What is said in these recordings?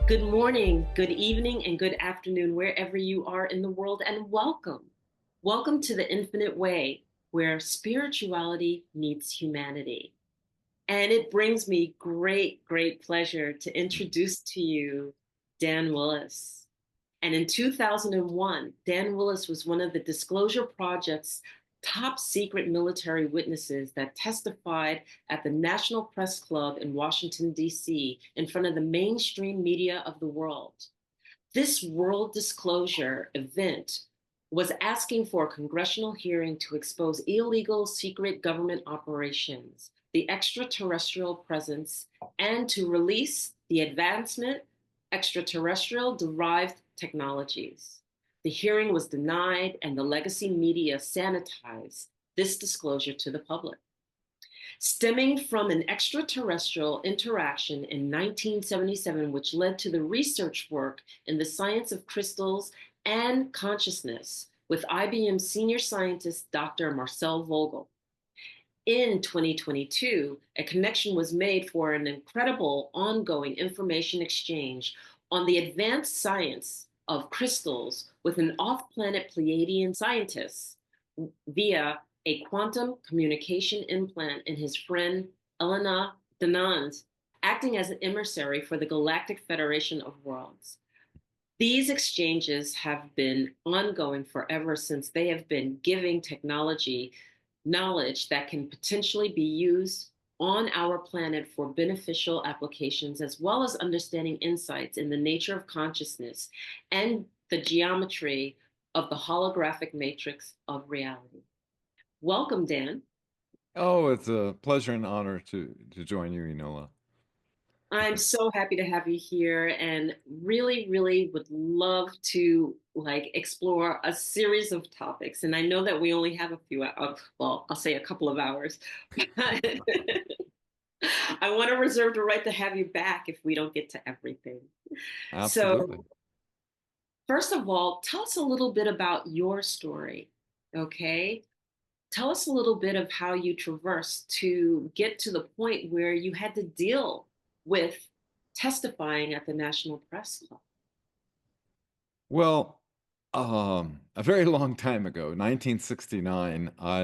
Good morning, good evening, and good afternoon, wherever you are in the world, and welcome. Welcome to the Infinite Way, where spirituality meets humanity. And it brings me great pleasure to introduce to you Dan Willis. And in 2001, Dan Willis was one of the Disclosure Project's top secret military witnesses that testified at the National Press Club in Washington, D.C., in front of the mainstream media of the world. This world disclosure event was asking for a congressional hearing to expose illegal secret government operations, the extraterrestrial presence, and to release the advancement extraterrestrial derived technologies. The hearing was denied, and the legacy media sanitized this disclosure to the public. Stemming from an extraterrestrial interaction in 1977, which led to the research work in the science of crystals and consciousness with IBM senior scientist Dr. Marcel Vogel. In 2022, a connection was made for an incredible ongoing information exchange on the advanced science of crystals with an off-planet Pleiadean scientist via a quantum communication implant in his friend Elena Danaan, acting as an emissary for the Galactic Federation of Worlds. These exchanges have been ongoing forever since they have been giving technology knowledge that can potentially be used on our planet for beneficial applications, as well as understanding insights in the nature of consciousness and the geometry of the holographic matrix of reality. Welcome, Dan. Oh, it's a pleasure and honor to join you, Enola. I'm so happy to have you here and really would love to explore a series of topics. And I know that we only have a few, well, I'll say a couple of hours. I want to reserve the right to have you back if we don't get to everything. Absolutely. So, first of all, tell us a little bit about your story, okay? Tell us a little bit of how you traversed to get to the point where you had to deal with testifying at the National Press Club. Well, a very long time ago, 1969, I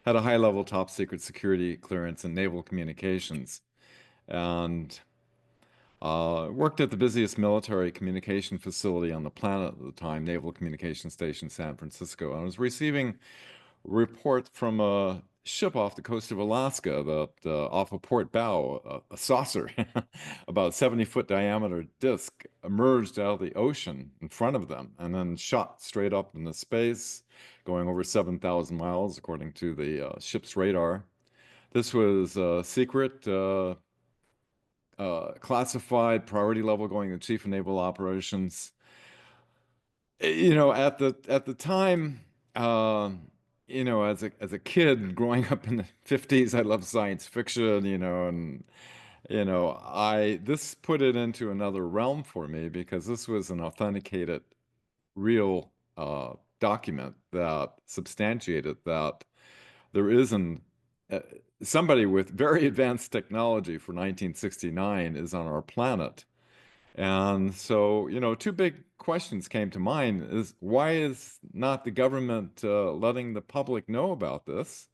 had a high-level top secret security clearance in naval communications and worked at the busiest military communication facility on the planet at the time, Naval Communication Station, San Francisco. I was receiving report from a ship off the coast of Alaska that off a port bow, a saucer, about 70-foot diameter disc, emerged out of the ocean in front of them and then shot straight up into space, going over 7,000 miles, according to the ship's radar. This was secret, classified, priority level, going to Chief of Naval Operations. At the time, as a kid growing up in the 50s, I loved science fiction, and I this put it into another realm for me because this was an authenticated, real document that substantiated that there is uh, somebody with very advanced technology for 1969 is on our planet. And so, two big questions came to mind is why is not the government letting the public know about this?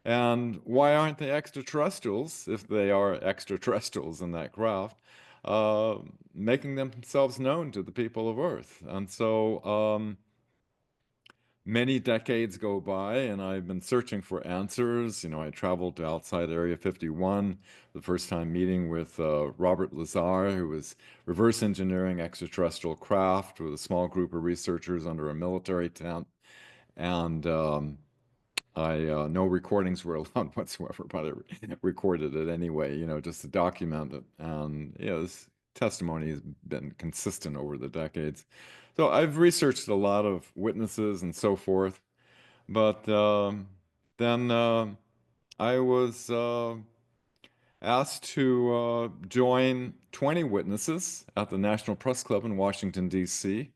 And why aren't the extraterrestrials, if they are extraterrestrials in that craft, uh, making themselves known to the people of Earth? And so, many decades go by, and I've been searching for answers. I traveled to outside Area 51, the first time meeting with Robert Lazar, who was reverse engineering extraterrestrial craft with a small group of researchers under a military tent. And no recordings were allowed whatsoever, but I recorded it anyway, just to document it. And this testimony has been consistent over the decades. So I've researched a lot of witnesses and so forth, but then I was asked to join 20 witnesses at the National Press Club in Washington, D.C.,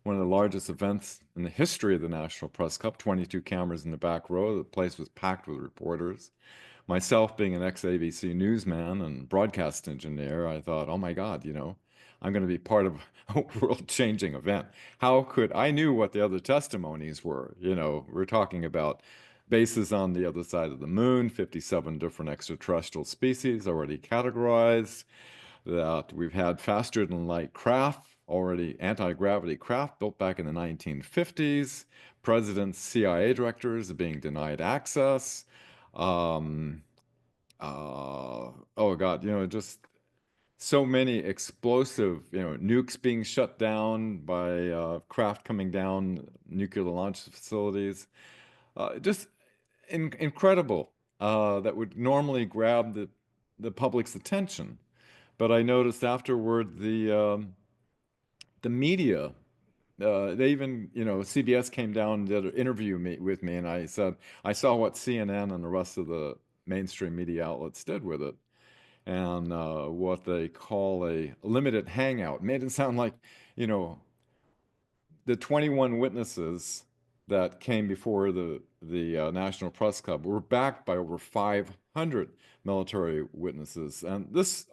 one of the largest events in the history of the National Press Club, 22 cameras in the back row. The place was packed with reporters. myself being an ex-ABC newsman and broadcast engineer, I thought, oh my God, I'm going to be part of a world-changing event. How could I knew what the other testimonies were? We're talking about bases on the other side of the moon, 57 different extraterrestrial species already categorized, that we've had faster than light craft, already anti-gravity craft built back in the 1950s, presidents, CIA directors are being denied access. Um, oh God, just so many explosive, nukes being shut down by craft coming down, nuclear launch facilities. Just incredible that would normally grab the public's attention. But I noticed afterward the media, they even, CBS came down and did an interview with me, and I said, I saw what CNN and the rest of the mainstream media outlets did with it, and what they call a limited hangout. Made it sound like, you know, the 21 witnesses that came before the National Press Club were backed by over 500 military witnesses, and this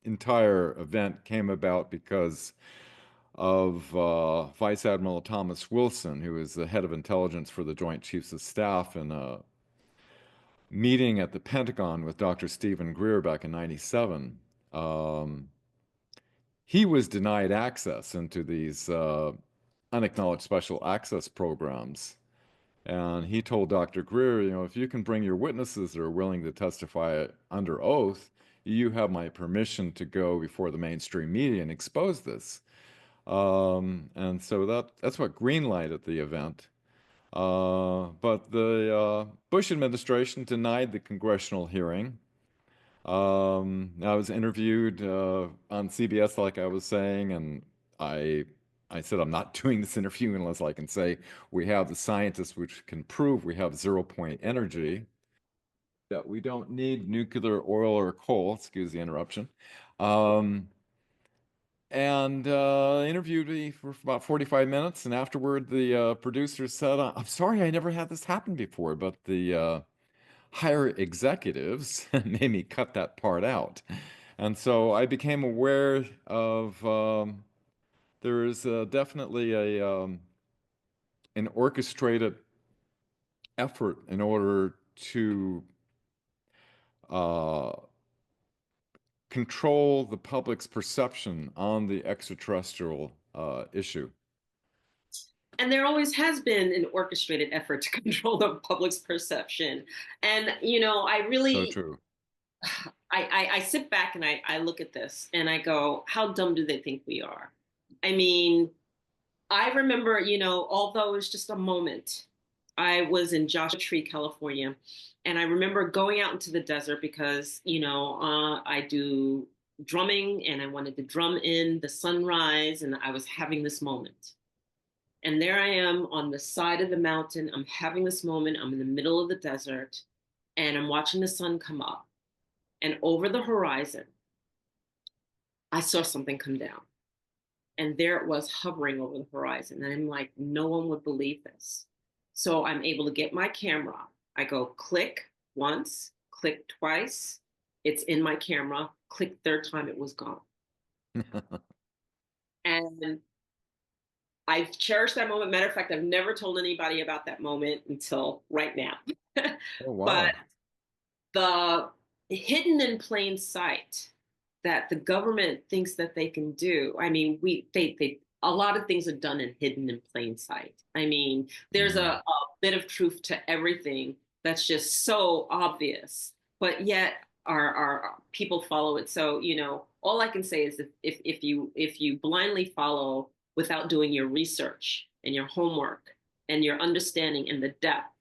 entire event came about because of Vice Admiral Thomas Wilson, who is the head of intelligence for the Joint Chiefs of Staff, in a meeting at the Pentagon with Dr. Stephen Greer back in '97. Um, he was denied access into these unacknowledged special access programs. And he told Dr. Greer, if you can bring your witnesses that are willing to testify under oath, you have my permission to go before the mainstream media and expose this. And so that's what greenlighted the event. But the Bush administration denied the congressional hearing. I was interviewed on CBS, like I was saying, and I said I'm not doing this interview unless I can say we have the scientists which can prove we have 0 point energy, that we don't need nuclear, oil, or coal. Excuse the interruption. Um, and interviewed me for about 45 minutes. And afterward, the producer said, I'm sorry, I never had this happen before, but the higher executives made me cut that part out. And so I became aware of there is definitely an orchestrated effort in order to uh, control the public's perception on the extraterrestrial issue. And there always has been an orchestrated effort to control the public's perception. And, I So really, true. I sit back and I look at this and I go, how dumb do they think we are? I mean, I remember, although it was just a moment, I was in Joshua Tree, California, and I remember going out into the desert because, I do drumming and I wanted to drum in the sunrise, and I was having this moment. And there I am on the side of the mountain. I'm having this moment. I'm in the middle of the desert, and I'm watching the sun come up. And over the horizon, I saw something come down. And there it was hovering over the horizon. And I'm like, no one would believe this. So I'm able to get my camera. I go click once, click twice. It's in my camera. Click third time, it was gone. And I've cherished that moment. Matter of fact, I've never told anybody about that moment until right now. Oh, But wow. the hidden in plain sight that the government thinks that they can do. I mean, they a lot of things are done and hidden in plain sight. I mean, there's Mm. a bit of truth to everything that's just so obvious, but yet our people follow it. So, all I can say is if you blindly follow without doing your research and your homework and your understanding and the depth,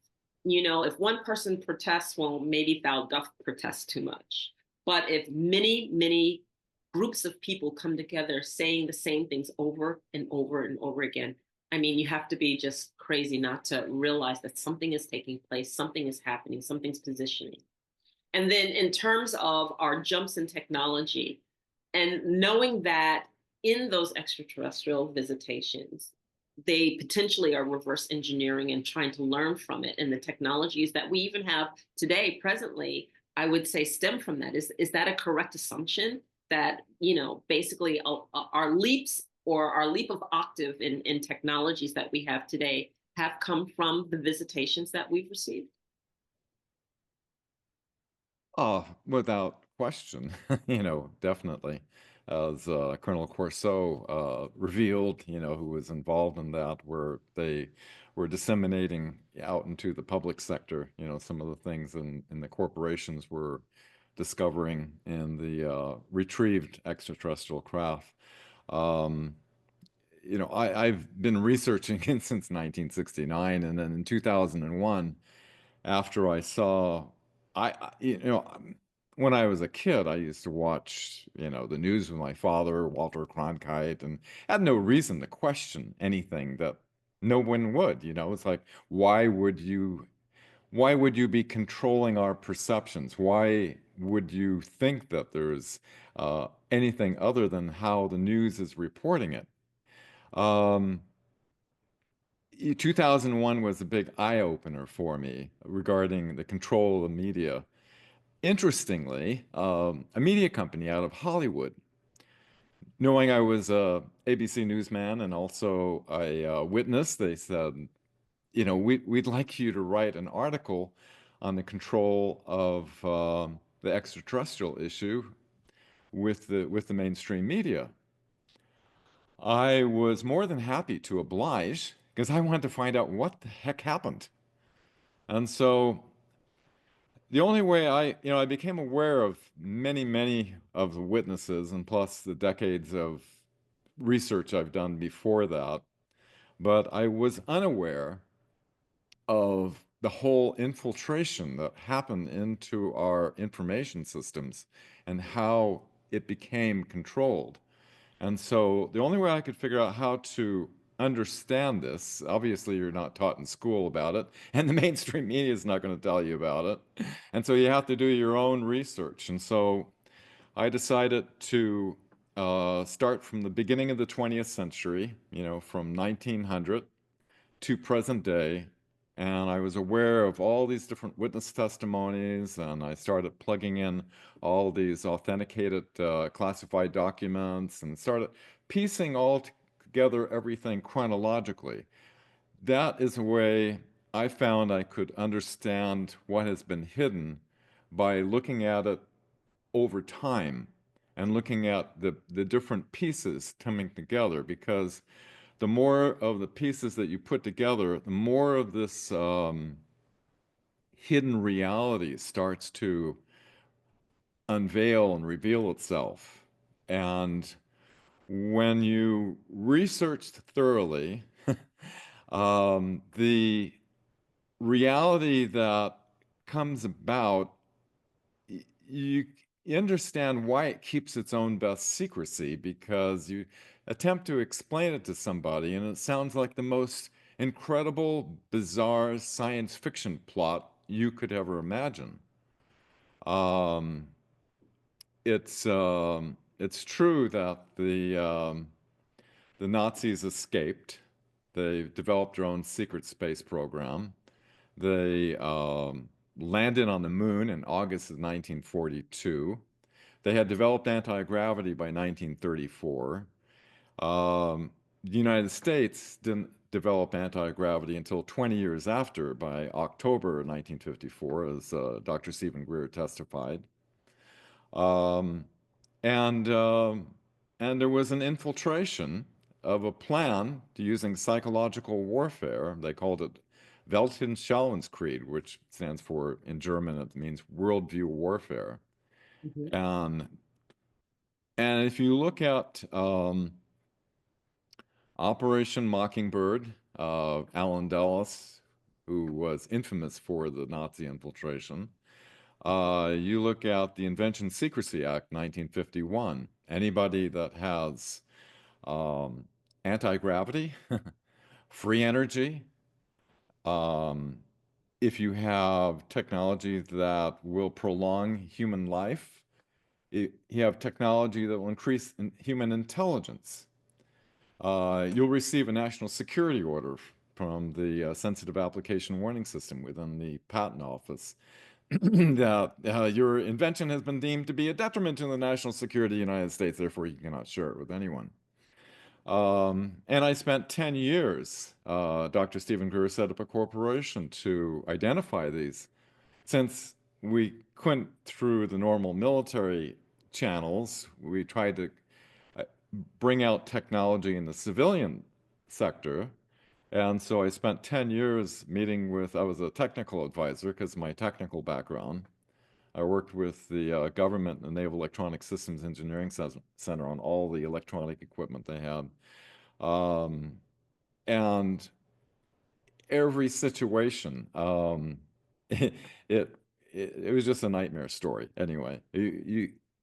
if one person protests, well, maybe thou doth protest too much. But if many, many groups of people come together saying the same things over and over and over again, I mean, you have to be just crazy not to realize that something is taking place, something is happening, something's positioning. And then in terms of our jumps in technology, and knowing that in those extraterrestrial visitations, they potentially are reverse engineering and trying to learn from it. And the technologies that we even have today, presently, I would say stem from that. Is that a correct assumption that, basically our leaps or our leap of octave in technologies that we have today have come from the visitations that we've received? Oh, without question, definitely. As Colonel Corso revealed, who was involved in that, where they were disseminating out into the public sector, some of the things in the corporations were discovering in the retrieved extraterrestrial craft. Um, I've been researching it since 1969, and then in 2001, after I saw, when I was a kid, I used to watch, the news with my father, Walter Cronkite, and had no reason to question anything that no one would. It's like, why would you be controlling our perceptions? Why would you think that there's anything other than how the news is reporting it? Um, 2001 was a big eye-opener for me regarding the control of the media. Interestingly, a media company out of Hollywood, knowing I was a ABC newsman and also a witness, they said, we'd like you to write an article on the control of the extraterrestrial issue with the mainstream media. I was more than happy to oblige because I wanted to find out what the heck happened. And so the only way I became aware of many, many of the witnesses and plus the decades of research I've done before that, but I was unaware of the whole infiltration that happened into our information systems and how it became controlled. And so the only way I could figure out how to understand this, obviously you're not taught in school about it, and the mainstream media is not going to tell you about it. And so you have to do your own research. And so I decided to start from the beginning of the 20th century, from 1900 to present day. And I was aware of all these different witness testimonies, and I started plugging in all these authenticated classified documents and started piecing all together everything chronologically. That is a way I found I could understand what has been hidden by looking at it over time and looking at the different pieces coming together, because the more of the pieces that you put together, the more of this hidden reality starts to unveil and reveal itself. And when you research thoroughly, the reality that comes about, you understand why it keeps its own best secrecy, because you attempt to explain it to somebody and it sounds like the most incredible, bizarre science fiction plot you could ever imagine. Um, it's true that the Nazis escaped. They developed their own secret space program. They landed on the moon in August of 1942. They had developed anti-gravity by 1934. The United States didn't develop anti-gravity until 20 years after, by October 1954, as Dr. Stephen Greer testified. Um, and and there was an infiltration of a plan to using psychological warfare. They called it Weltanschauungskrieg, which stands for, in German, it means worldview warfare. Mhm. And and if you look at Operation Mockingbird, Alan Dulles, who was infamous for the Nazi infiltration, you look at the Invention Secrecy Act, 1951. Anybody that has um, anti-gravity, free energy, um, if you have technology that will prolong human life, you have technology that will increase human intelligence. you'll receive a national security order from the Sensitive Application Warning System within the Patent Office that your invention has been deemed to be a detriment to the national security of the United States, therefore you cannot share it with anyone. And I spent 10 years, Dr. Stephen Greer set up a corporation to identify these. Since we couldn't through the normal military channels, we tried to uh, bring out technology in the civilian sector. And so I spent 10 years meeting with, I was a technical advisor because of my technical background. I worked with the government and Naval Electronic Systems Engineering Center on all the electronic equipment they had. And every situation, it, it it was just a nightmare story. Anyway,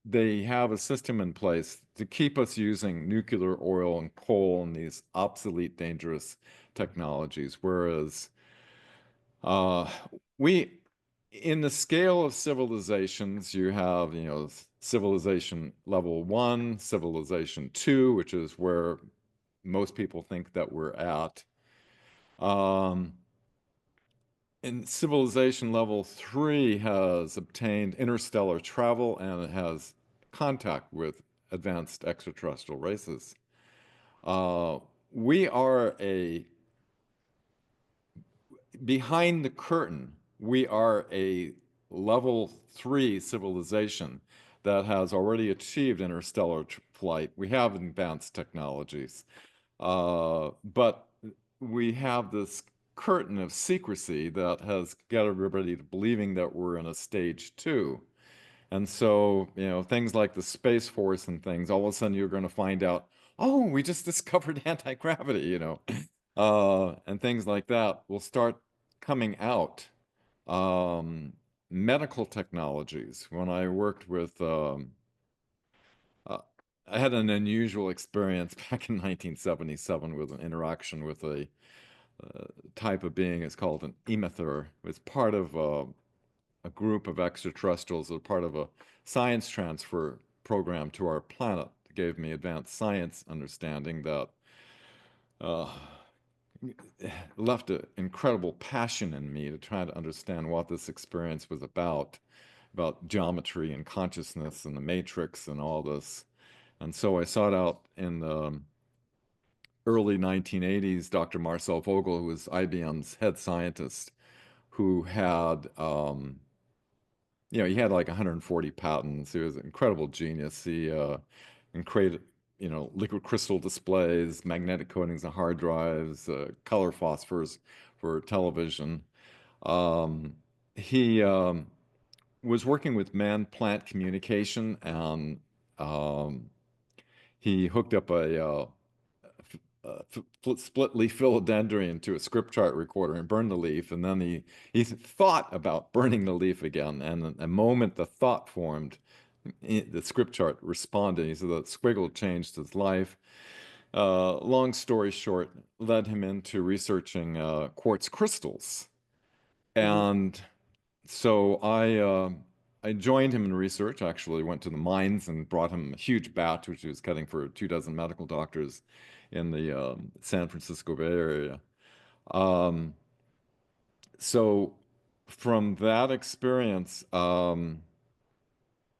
they have a system in place to keep us using nuclear, oil, and coal and these obsolete, dangerous technologies, whereas uh, we, in the scale of civilizations, you have, civilization level 1, civilization 2, which is where most people think that we're at. And civilization level 3 has obtained interstellar travel and it has contact with advanced extraterrestrial races. Uh, we are behind the curtain, we are a level 3 civilization that has already achieved interstellar flight. We have advanced technologies. But we have this curtain of secrecy that has got everybody believing that we're in a stage 2. And so, things like the Space Force and things, all of a sudden you're going to find out, oh, we just discovered anti-gravity, and things like that will start coming out. Um, Medical technologies. When I worked with, uh, I had an unusual experience back in 1977 with an interaction with a type of being. It's called an emissary. It's part of a group of extraterrestrials, as part of a science transfer program to our planet. It gave me advanced science understanding that uh, left an incredible passion in me to try to understand what this experience was about geometry and consciousness and the matrix and all this. And so I sought out in the early 1980s Dr. Marcel Vogel, who was IBM's head scientist, who had, he had like 140 patents. He was an incredible genius. He created, liquid crystal displays, magnetic coatings on hard drives, color phosphors for television. He was working with man-plant communication, and he hooked up a split leaf philodendron to a script chart recorder and burned the leaf. And then he thought about burning the leaf again. And the moment the thought formed, the script chart responded. He said that squiggle changed his life. Long story short, led him into researching quartz crystals. Mhm. And so I joined him in research. Actually, went to the mines and brought him a huge batch, which he was cutting for 2 dozen medical doctors in the San Francisco Bay Area. Um, so from that experience,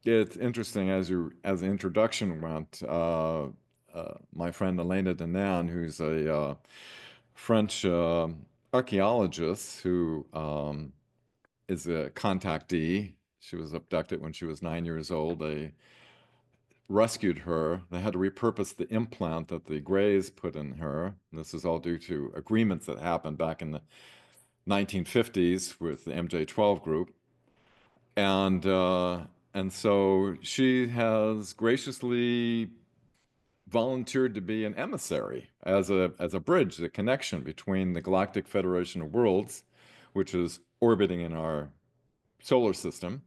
it's interesting as the introduction went. My friend Elena Danaan, who's a French archaeologist who is a contactee. She was abducted when she was 9 years old. They rescued her. They had to repurpose the implant that the Greys put in her. This is all due to agreements that happened back in the 1950s with the MJ12 group. And so she has graciously volunteered to be an emissary as a bridge, the connection between the Galactic Federation of Worlds, which is orbiting in our solar system,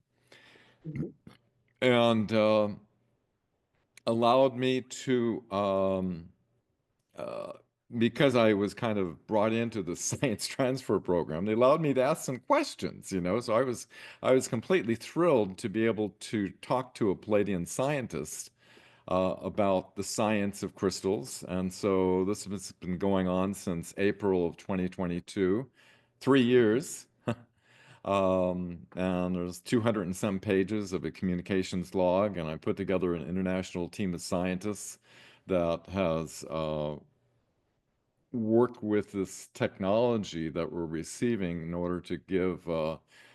Mhm. and allowed me to uh, because I was kind of brought into the science transfer program, they allowed me to ask some questions, So I was completely thrilled to be able to talk to a Pleiadean scientist about the science of crystals. And so this has been going on since April of 2022, 3 years. And there's 200 and some pages of a communications log, and I put together an international team of scientists that has worked with this technology that we're receiving in order to give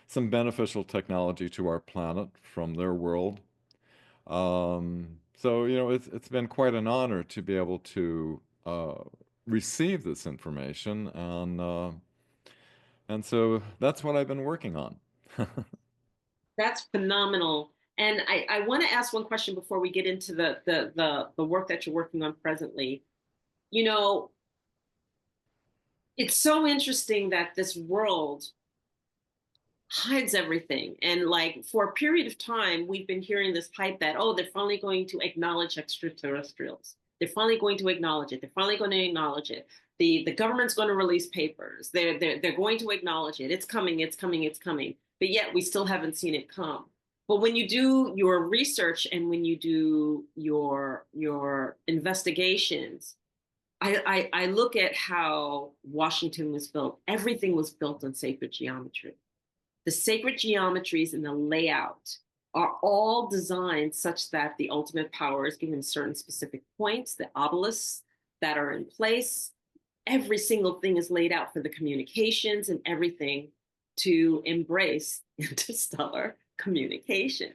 some beneficial technology to our planet from their world. So, it's been quite an honor to be able to receive this information, and so that's what I've been working on. That's phenomenal. And I want to ask one question before we get into the work that you're working on presently. You know, it's so interesting that this world hides everything. And like for a period of time, we've been hearing this hype that, oh, they're finally going to acknowledge extraterrestrials. They're finally going to acknowledge it. They're finally going to acknowledge it. The government's going to release papers. They're going to acknowledge it. It's coming, it's coming, it's coming. But yet we still haven't seen it come. But when you do your research and when you do your investigations, I look at how Washington was built. Everything was built on sacred geometry. The sacred geometries and the layout are all designed such that the ultimate power is given certain specific points, the obelisks that are in place. Every single thing is laid out for the communications and everything to embrace interstellar communication,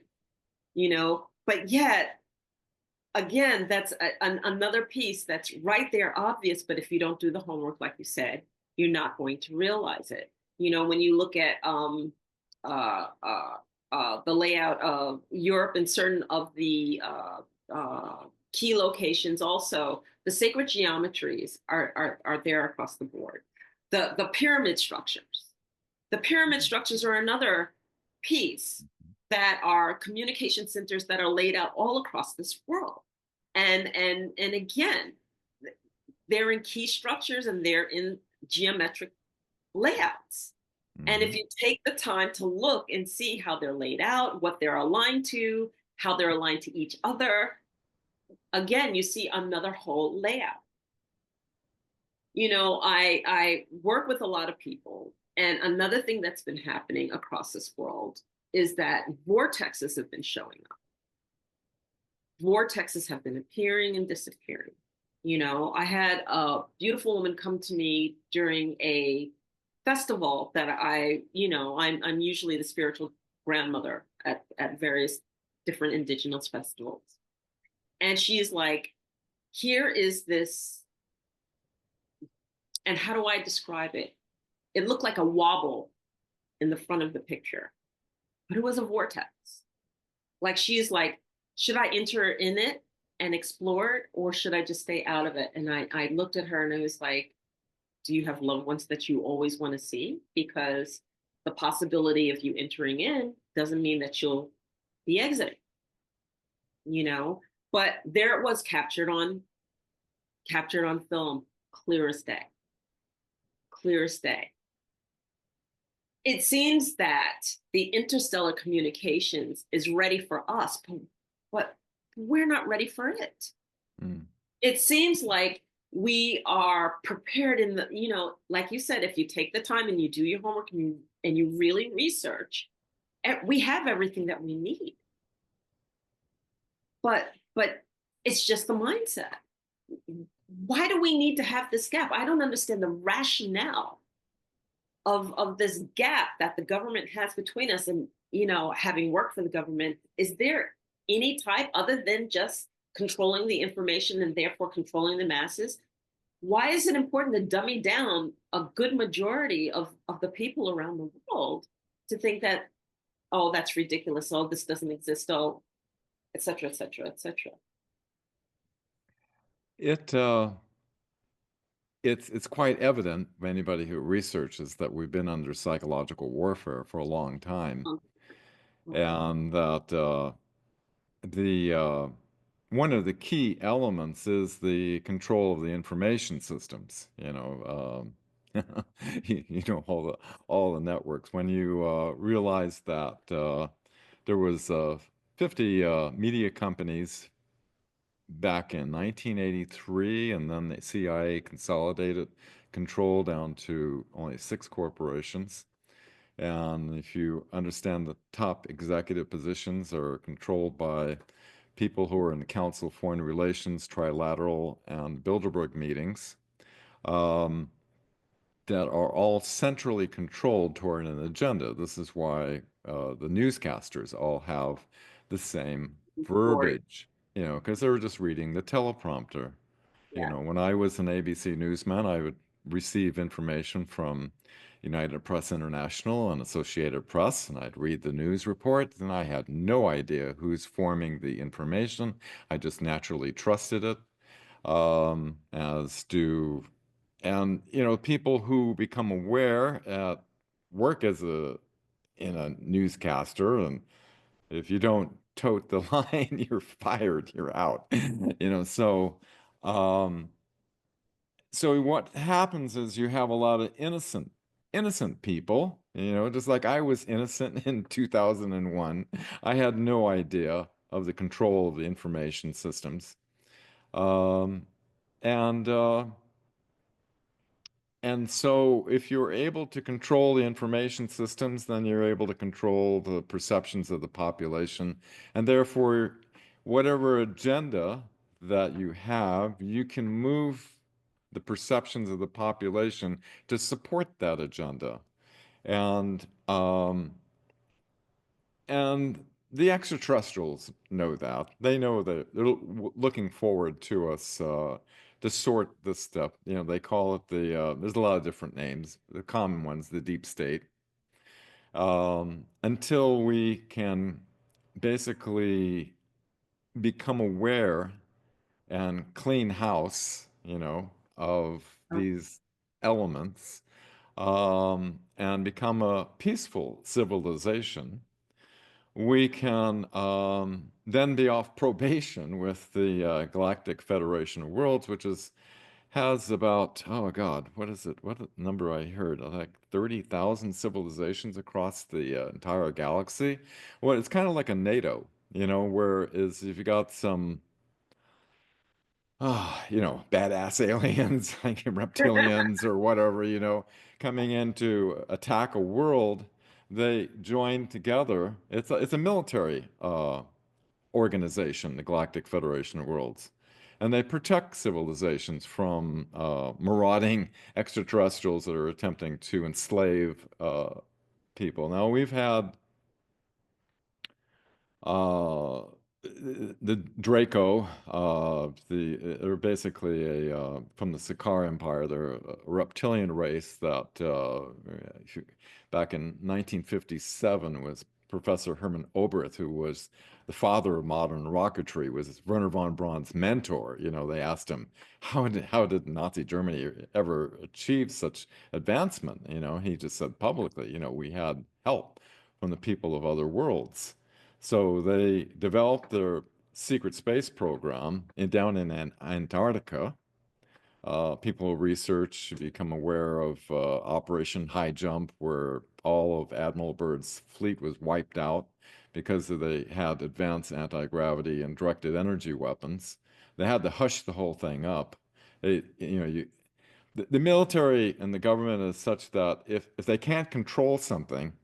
but yet again, that's another piece that's right there, obvious. But if you don't do the homework, like you said, you're not going to realize it. When you look at uh, uh, the layout of Europe and certain of the key locations, also the sacred geometries are there across the board. The pyramid structures. The pyramid structures are another piece that are communication centers that are laid out all across this world. And again, they're in key structures and they're in geometric layouts. And if Mhm. you take the time to look and see how they're laid out, what they're aligned to, how they're aligned to each other, again, you see another whole layout. I work with a lot of people, and another thing that's been happening across this world is that vortexes have been showing up. Vortexes have been appearing and disappearing. I had a beautiful woman come to me during a festival that I'm usually the spiritual grandmother at various different indigenous festivals. And she's like, here is this, and how do I describe it? It looked like a wobble in the front of the picture, but it was a vortex. Like she's like, should I enter in it and explore it, or should I just stay out of it? And I looked at her and I was like, do you have loved ones that you always want to see? Because the possibility of you entering in doesn't mean that you'll be exiting, you know? But there it was captured on film, clear as day, clear as day. It seems that the interstellar communications is ready for us, but we're not ready for it. Mm. It seems like we are prepared like you said, if you take the time and you do your homework and you really research, we have everything that we need. But it's just the mindset. Why do we need to have this gap? I don't understand the rationale of this gap that the government has between us. And having worked for the government, is there any type other than just controlling the information and therefore controlling the masses? Why is it important to dummy down a good majority of the people around the world to think that, oh, that's ridiculous, oh, this doesn't exist, oh, et cetera, et cetera, et cetera? It uh, it's quite evident by anybody who researches that we've been under psychological warfare for a long time, Um, and that the one of the key elements is the control of the information systems. All the networks. When you realize that there was 50 media companies back in 1983, and then the CIA consolidated control down to only 6 corporations. And if you understand, the top executive positions are controlled by people who are in the Council of Foreign Relations, Trilateral, and Bilderberg meetings, um, that are all centrally controlled toward an agenda. This is why the newscasters all have the same Story. verbiage, because they were just reading the teleprompter. Yeah. When I was an ABC newsman, I would receive information from United Press International and Associated Press, and I'd read the news report, and I had no idea who's forming the information. I just naturally trusted it, as do, and people who become aware at work as a in a newscaster, and if you don't tote the line, you're fired, you're out. Um, so what happens is you have a lot of innocent people, just like I was innocent in 2001. I had no idea of the control of the information systems. Um, and and so if you're able to control the information systems, then you're able to control the perceptions of the population. And therefore, whatever agenda that you have, you can move the perceptions of the population to support that agenda. And and the extraterrestrials know that. They know that they're looking forward to us to sort this stuff. They call it there's a lot of different names. The common ones, the deep state. Until we can basically become aware and clean house, of these elements, and become a peaceful civilization, we can then be off probation with the Galactic Federation of Worlds, which has about, oh God, what is it? What number I heard? Like 30,000 civilizations across the entire galaxy. Well, it's kind of like a NATO, whereas if you got some, badass aliens like reptilians or whatever, coming in to attack a world, they join together. It's a military organization, the Galactic Federation of Worlds. And they protect civilizations from marauding extraterrestrials that are attempting to enslave people. Now, we've had uh, the Draco, they're basically from the Sakaar Empire. They're a reptilian race that back in 1957 was Professor Hermann Oberth, who was the father of modern rocketry, was Wernher von Braun's mentor. They asked him, how did Nazi Germany ever achieve such advancement? He just said publicly, we had help from the people of other worlds. So they developed their secret space program down in Antarctica. People who research become aware of Operation High Jump, where all of Admiral Byrd's fleet was wiped out because they had advanced anti-gravity and directed energy weapons. They had to hush the whole thing up. The military and the government is such that if they can't control something,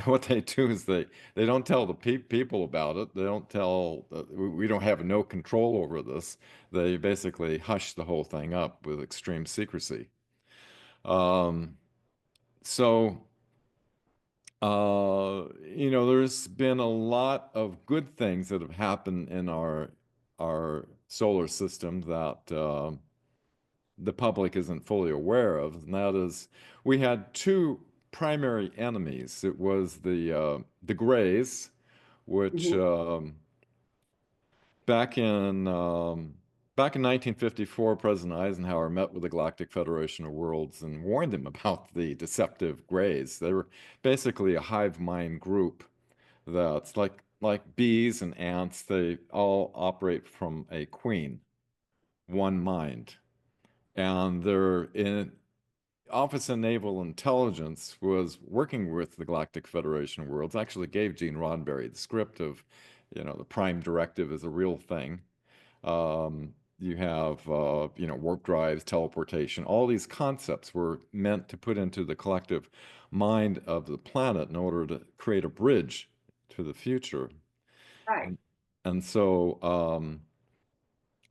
what they do is they don't tell the people about it. They don't tell, we don't have no control over this. They basically hush the whole thing up with extreme secrecy. Um, so, there's been a lot of good things that have happened in our solar system that the public isn't fully aware of, and that is we had two primary enemies. It was the Greys, which Mhm. back in back in 1954, President Eisenhower met with the Galactic Federation of Worlds and warned them about the deceptive Greys. They were basically a hive mind group that's like bees and ants. They all operate from a queen, one mind, and they're in Office of Naval Intelligence was working with the Galactic Federation of Worlds, actually gave Gene Roddenberry the script of, the Prime Directive is a real thing. You have, warp drives, teleportation. All these concepts were meant to put into the collective mind of the planet in order to create a bridge to the future. Right. And, and so,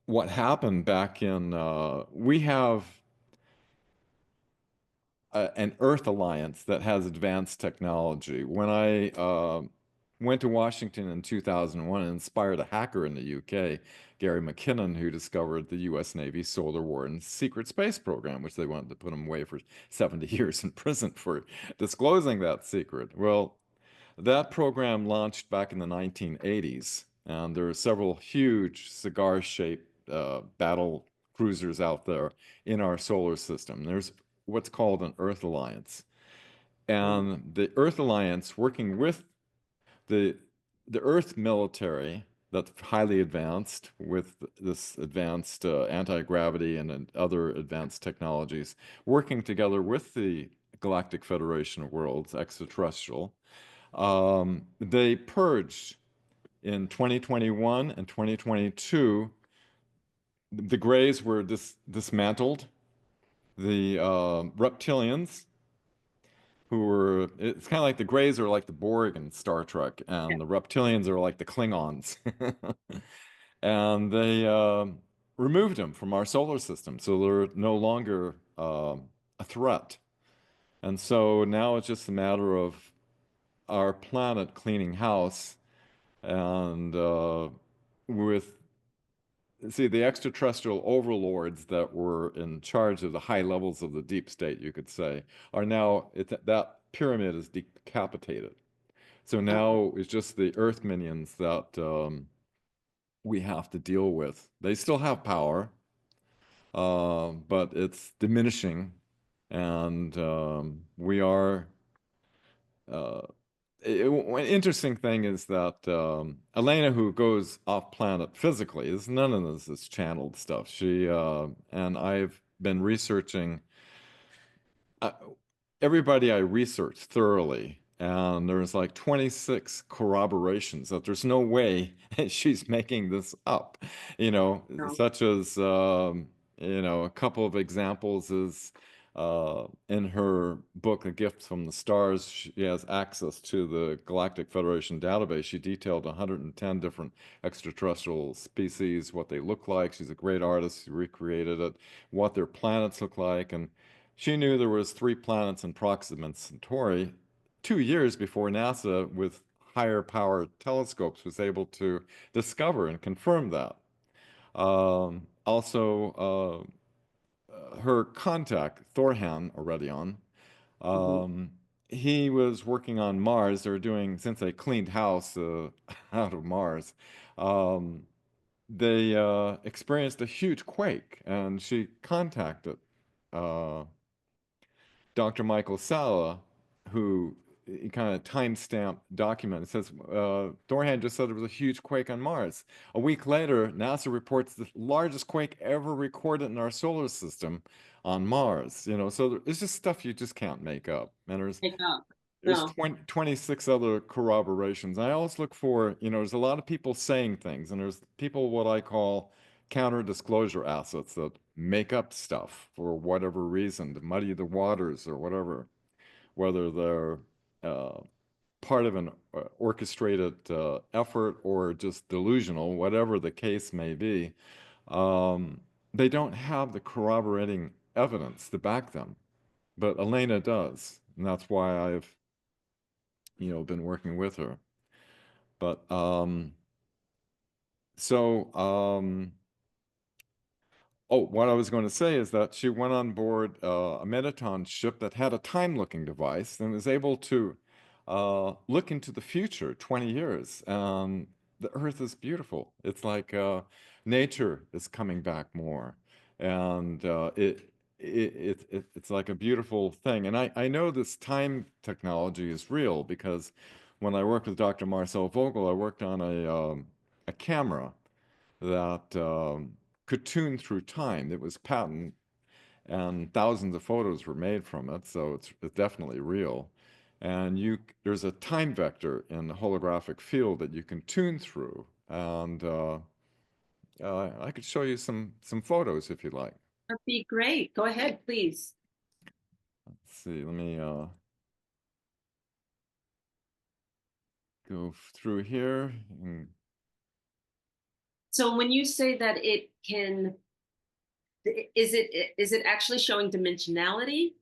what happened back in, we have an Earth Alliance that has advanced technology. When I went to Washington in 2001 and inspired a hacker in the UK, Gary McKinnon, who discovered the US Navy Solar Warden secret space program, which they wanted to put him away for 70 years in prison for disclosing that secret. Well, that program launched back in the 1980s, and there are several huge cigar-shaped battle cruisers out there in our solar system. There's what's called an Earth Alliance, Mhm. and the Earth Alliance, working with the the Earth military that's highly advanced with this advanced anti-gravity and other advanced technologies, working together with the Galactic Federation of Worlds, extraterrestrial, they purged in 2021 and 2022. The Greys were dismantled. The reptilians, who were, it's kind of like the Greys are like the Borg in Star Trek, Yeah. and the reptilians are like the Klingons. And they removed them from our solar system. So they're no longer a threat. And so now it's just a matter of our planet cleaning house and with see the extraterrestrial overlords that were in charge of the high levels of the deep state, you could say, are now that pyramid is decapitated. So Okay. now it's just the Earth minions that we have to deal with. They still have power, but it's diminishing, and we are. Uh, One interesting thing is that Elena, who goes off planet physically, is none of this is channeled stuff. She and I've been researching uh, everybody I researched thoroughly, and there's like 26 corroborations that there's no way she's making this up, No. such as, a couple of examples is in her book, A Gift from the Stars, she has access to the Galactic Federation database. She detailed 110 different extraterrestrial species, what they look like. She's a great artist. She recreated it, what their planets look like, and she knew there was 3 planets in Proxima Centauri 2 years before NASA, with higher power telescopes, was able to discover and confirm that. Also, her contact, Thorhan Oredion, Hmm. um, he was working on Mars. They were doing, since they cleaned house out of Mars, um, they experienced a huge quake, and she contacted uh, Dr. Michael Salla, who kind of timestamp document. It says Thorhan just said there was a huge quake on Mars. A week later, NASA reports the largest quake ever recorded in our solar system on Mars. So it's just stuff you just can't make up. And Pick up. there's No. 26 other corroborations. I always look for, there's a lot of people saying things, and there's people what I call counter disclosure assets that make up stuff for whatever reason to muddy the waters or whatever, whether they're uh, part of an orchestrated effort or just delusional, whatever the case may be. Um, they don't have the corroborating evidence to back them, but Elena does, and that's why I've been working with her. But so oh, what I was going to say is that she went on board a Metaton ship that had a time-looking device and was able to look into the future, 20 years. The Earth is beautiful. It's like nature is coming back more, and it's like a beautiful thing. And I know this time technology is real because when I worked with Dr. Marcel Vogel, I worked on a camera that could tune through time. It was patent, and thousands of photos were made from it, so it's definitely real. And there's a time vector in the holographic field that you can tune through, and I could show you some photos if you'd like. That'd be great. Go ahead, please. Let's see, let me go through here. So when you say that it can, is it actually showing dimensionality?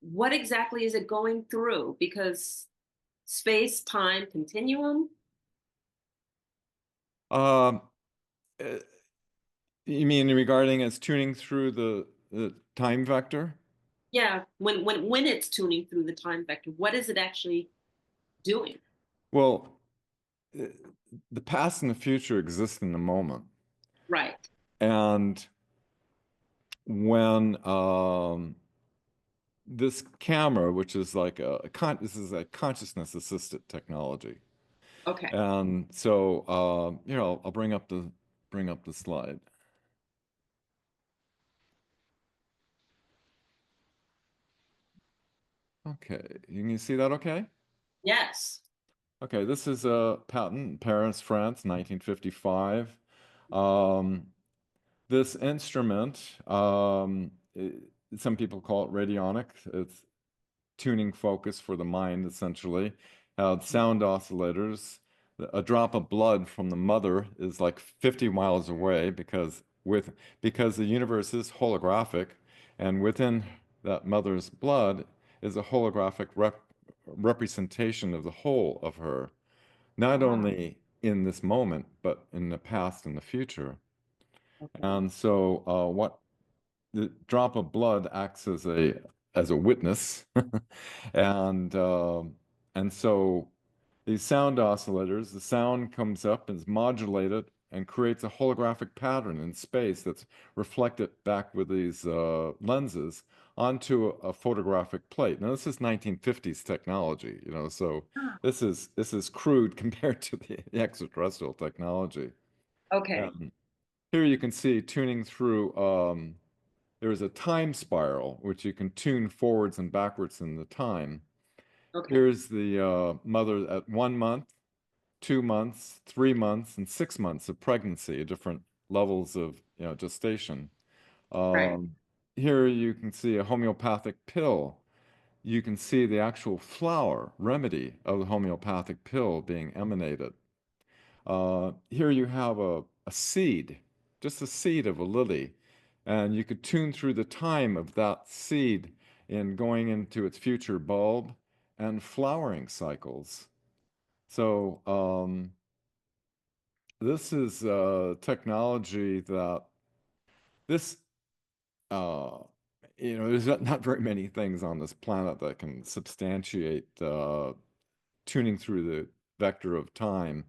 What exactly is it going through? Because space, time, continuum. Um, uh, you mean regarding as tuning through the time vector? Yeah, when it's tuning through the time vector, what is it actually doing? Well, uh, the past and the future exist in the moment. Right. And when this camera, which is like this is a consciousness assisted technology. Okay. And so I'll bring up the slide. Okay, you can see that okay? Yes. Okay, this is a patent in Paris, France, 1955. Um, this instrument, some people call it radionic. It's tuning focus for the mind, essentially. Sound oscillators. A drop of blood from the mother is like 50 miles away because the universe is holographic, and within that mother's blood is a holographic representation of the whole of her, not Ah, only in this moment, but in the past and the future. okay. And so, what the drop of blood acts as a witness, and and so these sound oscillators, the sound comes up and is modulated and creates a holographic pattern in space that's reflected back with these lenses onto a photographic plate. Now, this is 1950s technology, so Ah, this is crude compared to the extraterrestrial technology. okay. And here you can see tuning through. There is a time spiral which you can tune forwards and backwards in the time. Okay. Here's the mother at 1 month, 2 months, 3 months, and 6 months of pregnancy, different levels of gestation. Right. Um, Here you can see a homeopathic pill. You can see the actual flower remedy of the homeopathic pill being emanated. Here you have a seed, just a seed of a lily, and you could tune through the time of that seed in going into its future bulb and flowering cycles. So this is technology that this uh, there's not very many things on this planet that can substantiate tuning through the vector of time.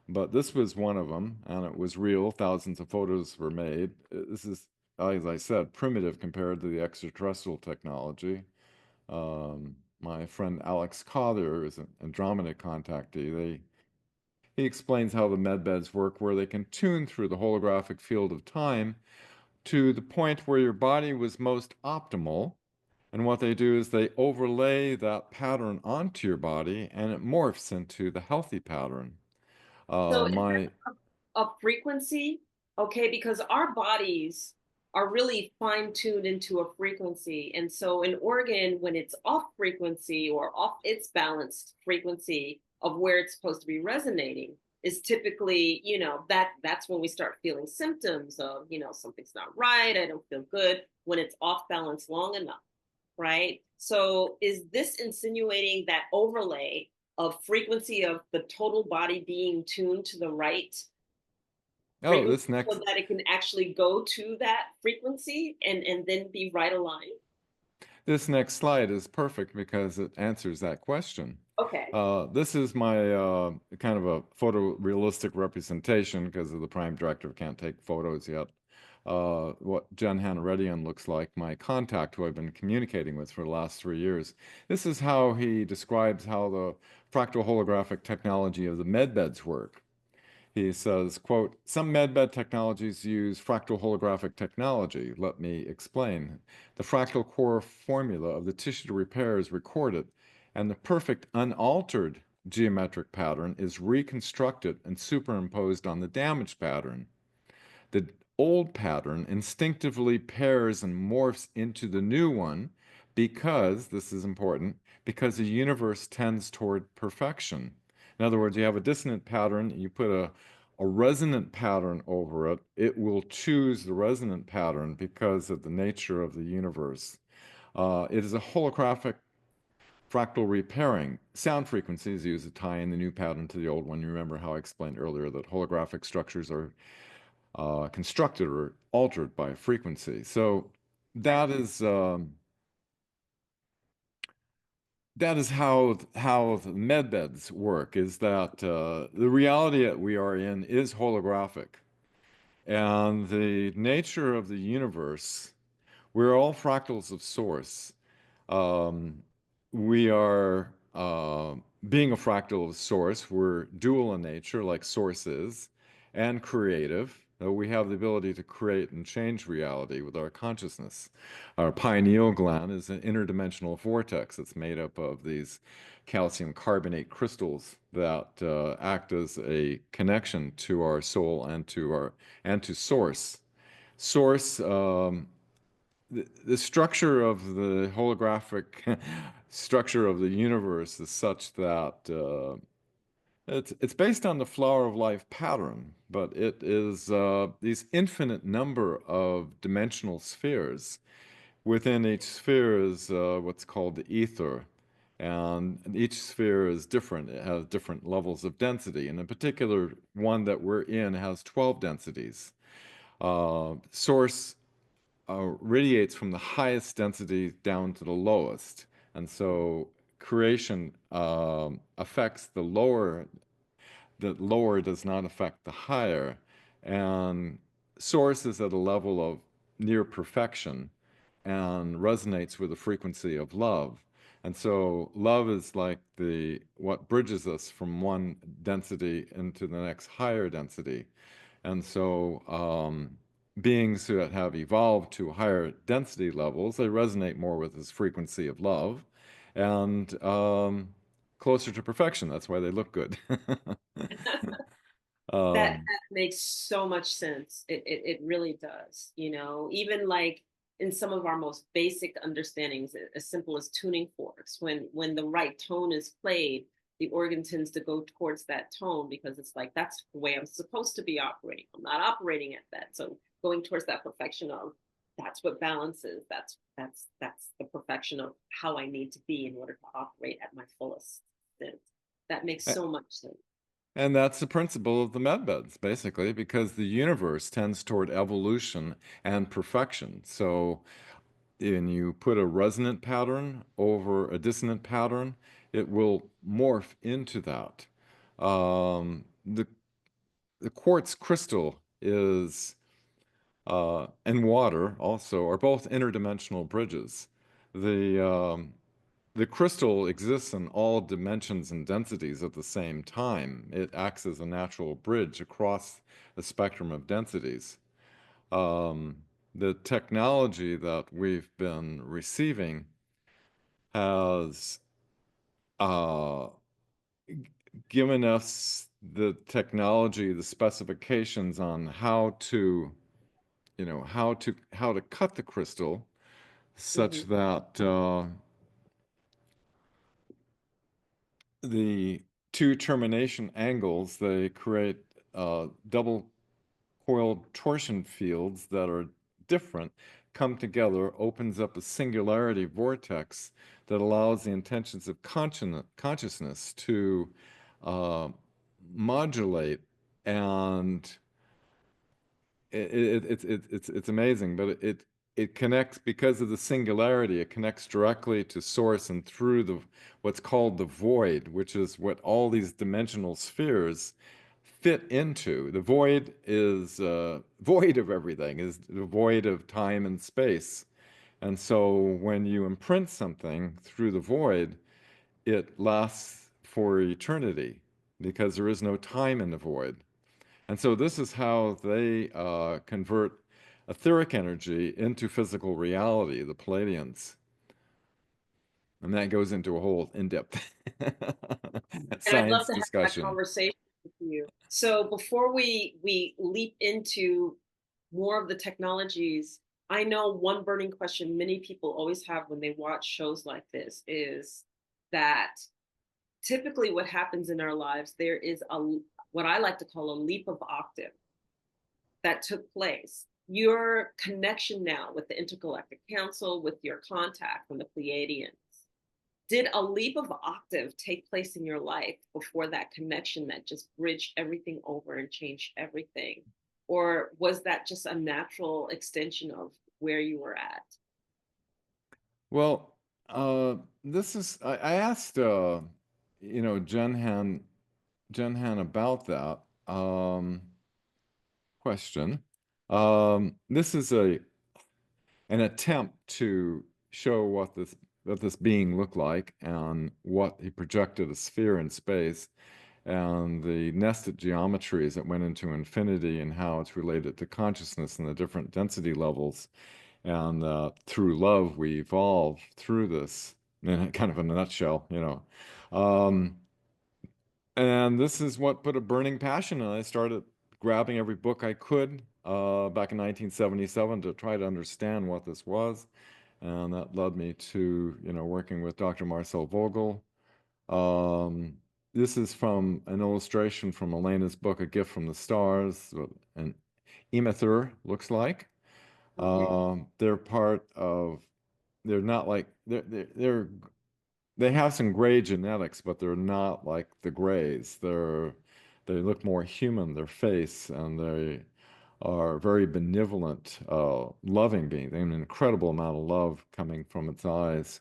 But this was one of them, and it was real. Thousands of photos were made. This is, as I said, primitive compared to the extraterrestrial technology. My friend Alex Collier is an Andromeda contactee. He explains how the medbeds work, where they can tune through the holographic field of time to the point where your body was most optimal. And what they do is they overlay that pattern onto your body, and it morphs into the healthy pattern. So is My a frequency, okay, because our bodies are really fine tuned into a frequency. And so an organ, when it's off frequency or off its balanced frequency of where it's supposed to be resonating, is typically, that's when we start feeling symptoms of, something's not right. I don't feel good when it's off balance long enough, right? So is this insinuating that overlay of frequency of the total body being tuned to the right oh, frequency this so next that it can actually go to that frequency and then be right aligned? this next slide is perfect because it answers that question. Okay. This is my kind of a photorealistic representation because of the prime directive can't take photos yet. What Jen Hanaredian looks like, my contact who I've been communicating with for the last 3 years. This is how he describes how the fractal holographic technology of the medbeds work. He says, quote, some medbed technologies use fractal holographic technology. Let me explain. The fractal core formula of the tissue to repair is recorded, and the perfect unaltered geometric pattern is reconstructed and superimposed on the damaged pattern. The old pattern instinctively pairs and morphs into the new one because, this is important, because the universe tends toward perfection. In other words, you have a dissonant pattern, you put a resonant pattern over it, it will choose the resonant pattern because of the nature of the universe. It is a holographic fractal repairing. Sound frequencies use to tie in the new pattern to the old one. You remember how I explained earlier that holographic structures are constructed or altered by frequency. So Right. that is how the medbeds work. Is that the reality that we are in is holographic, and the nature of the universe. We're all fractals of source. Um, we are being a fractal of source. We're dual in nature, like source is, and creative. We have the ability to create and change reality with our consciousness. Our pineal gland is an interdimensional vortex that's made up of these calcium carbonate crystals that act as a connection to our soul and to source. Source the structure of the holographic structure of the universe is such that it's based on the flower of life pattern, but it is these infinite number of dimensional spheres. Within each sphere is what's called the ether, and each sphere is different. It has different levels of density, and in particular, one that we're in has 12 densities. Source radiates from the highest density down to the lowest. And so creation affects the lower does not affect the higher. And source is at a level of near perfection and resonates with the frequency of love. And so love is like the what bridges us from one density into the next higher density. And so beings that have evolved to higher density levels, they resonate more with this frequency of love and closer to perfection. That's why they look good. Um, That makes so much sense. It really does. Even like in some of our most basic understandings, as simple as tuning forks, when the right tone is played, the organ tends to go towards that tone because it's like that's the way I'm supposed to be operating. I'm not operating at that. So going towards that perfection of that's what balances. That's the perfection of how I need to be in order to operate at my fullest sense. That makes so much sense. and that's the principle of the medbeds, basically, because the universe tends toward evolution and perfection. So when you put a resonant pattern over a dissonant pattern, it will morph into that. Um, the the quartz crystal is and water also are both interdimensional bridges. The the crystal exists in all dimensions and densities at the same time. It acts as a natural bridge across a spectrum of densities. Um, the technology that we've been receiving has uh, given us the technology, the specifications on how to, how to cut the crystal such Mhm. that the two termination angles they create double coiled torsion fields that are different come together, opens up a singularity vortex that allows the intentions of consciousness to uh, modulate and it's amazing, but it connects because of the singularity. It connects directly to source and through the what's called the void, which is what all these dimensional spheres fit into. The void is void of everything, is the void of time and space. And so when you imprint something through the void, it lasts for eternity because there is no time in the void. And so this is how they convert etheric energy into physical reality, the Pleiadians. And that goes into a whole in-depth And I'd love science to have that discussion. conversation with you. So before we leap into more of the technologies. I know one burning question many people always have when they watch shows like this is that typically what happens in our lives, there is a what I like to call a leap of octave that took place. Your connection now with the Intergalactic Council, with your contact from the Pleiadians, did a leap of octave take place in your life before that connection that just bridged everything over and changed everything? Or was that just a natural extension of where you were at? Well, this is I asked Jen Han about that question. This is a an attempt to show what this being looked like and what he projected a sphere in space and the nested geometries that went into infinity and how it's related to consciousness and the different density levels. And through love, we evolve through this in kind of a nutshell. Um, and this is what put a burning passion in. I started grabbing every book I could back in 1977 to try to understand what this was. And that led me to, working with Dr. Marcel Vogel. Um, this is from an illustration from Elena's book, A Gift from the Stars, what an emissary looks like. Mm-hmm. They're part of, they're not like, they have some gray genetics, but they're not like the grays. They look more human, their face, and they are very benevolent, loving beings. They have an incredible amount of love coming from its eyes.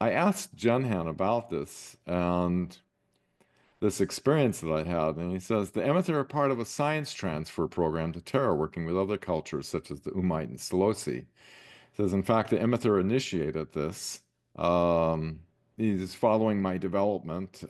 I asked Jenhan about this and this experience that I had, and he says the Emethar are part of a science transfer program to Terra, working with other cultures such as the Umaite and Selosi. Says, in fact, the Emethar initiated this. Um, he's following my development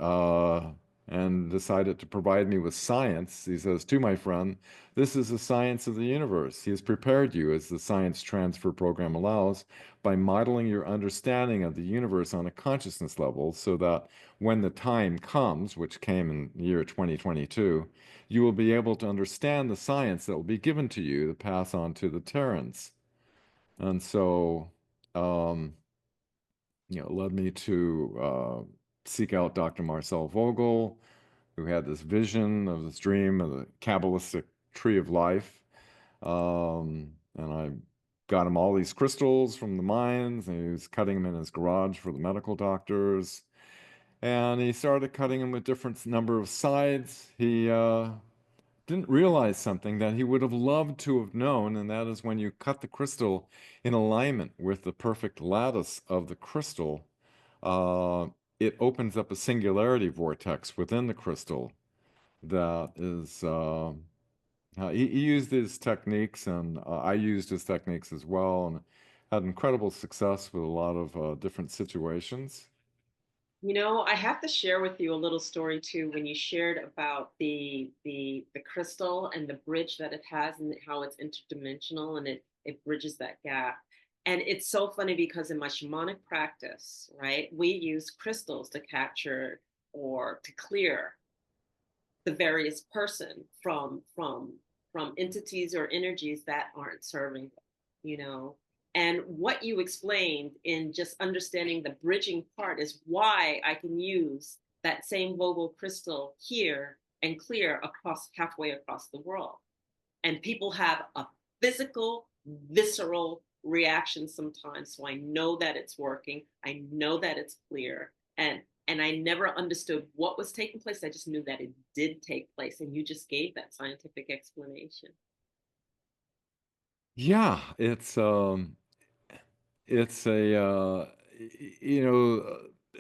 and decided to provide me with science. He says, to my friend, this is the science of the universe. He has prepared you, as the science transfer program allows, by modeling your understanding of the universe on a consciousness level so that when the time comes, which came in the year 2022, you will be able to understand the science that will be given to you to pass on to the Terrans. And so, um, it led me to seek out Dr. Marcel Vogel, who had this vision of this dream of the Kabbalistic tree of life. And I got him all these crystals from the mines, and he was cutting them in his garage for the medical doctors. And he started cutting them with different number of sides. He didn't realize something that he would have loved to have known, and that is when you cut the crystal in alignment with the perfect lattice of the crystal, uh, it opens up a singularity vortex within the crystal that is. He used his techniques, and I used his techniques as well, and had incredible success with a lot of different situations. I have to share with you a little story too. When you shared about the crystal and the bridge that it has, and how it's interdimensional and it bridges that gap. And it's so funny because in my shamanic practice, right, we use crystals to capture or to clear the various person from entities or energies that aren't serving them, you know. And what you explained in just understanding the bridging part is why I can use that same Vogel crystal here and clear across halfway across the world. And people have a physical, visceral reaction sometimes. So I know that it's working. I know that it's clear. And I never understood what was taking place. I just knew that it did take place. And you just gave that scientific explanation. Yeah, it's a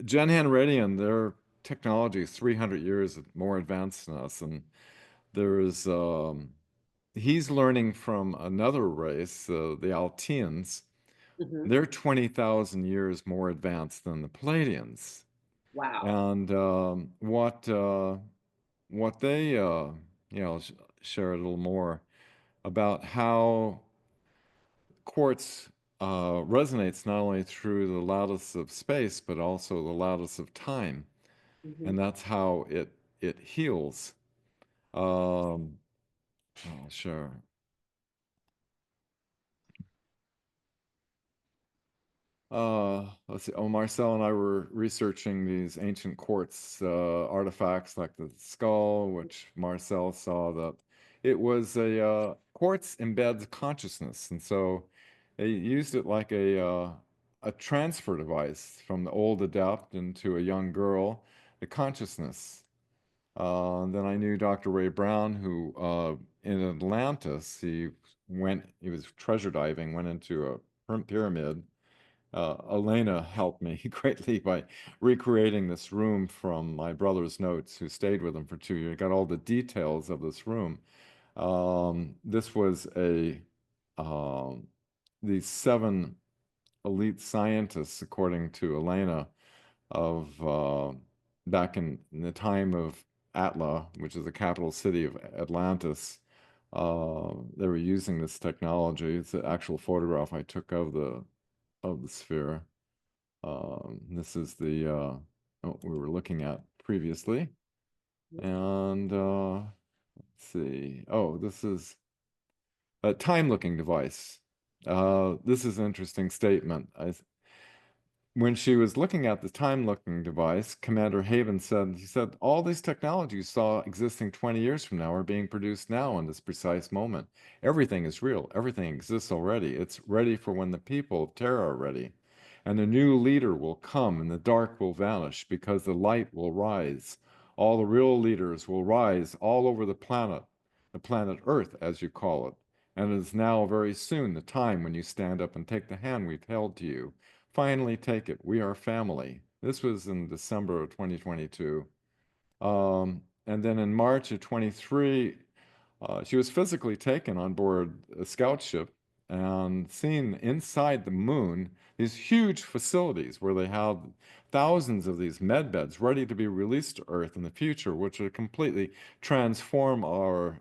Gen Radian, their technology is 300 years more advanced than us, and there is he's learning from another race, the Alteans. Mm-hmm. They're 20,000 years more advanced than the Pleiadians. Wow. And what they share a little more about how quartz resonates not only through the lattice of space but also the lattice of time, Mm-hmm. and that's how it heals. Um, I'll share. Let's see. Oh, Marcel and I were researching these ancient quartz artifacts like the skull, which Marcel saw that it was a quartz embeds consciousness, and so they used it like a transfer device from the old adept into a young girl, the consciousness. Then I knew Dr. Ray Brown, who in Atlantis, he was treasure diving, went into a pyramid. Elena helped me greatly by recreating this room from my brother's notes, who stayed with him for 2 years. Got all the details of this room. This was um, these seven elite scientists, according to Elena, of back in the time of Atla, which is the capital city of Atlantis. They were using this technology. It's an actual photograph I took of the sphere. This is the what we were looking at previously. And let's see. Oh, this is a time-looking device. This is an interesting statement. When she was looking at the time-looking device, Commander Haven said, all these technologies you saw existing 20 years from now are being produced now in this precise moment. Everything is real. Everything exists already. It's ready for when the people of Terra are ready. And a new leader will come and the dark will vanish because the light will rise. All the real leaders will rise all over the planet Earth, as you call it. And it is now very soon the time when you stand up and take the hand we've held to you. Finally take it. We are family. This was in December of 2022. And then in March of 23, she was physically taken on board a scout ship and seen inside the moon these huge facilities where they have thousands of these med beds ready to be released to Earth in the future, which would completely transform our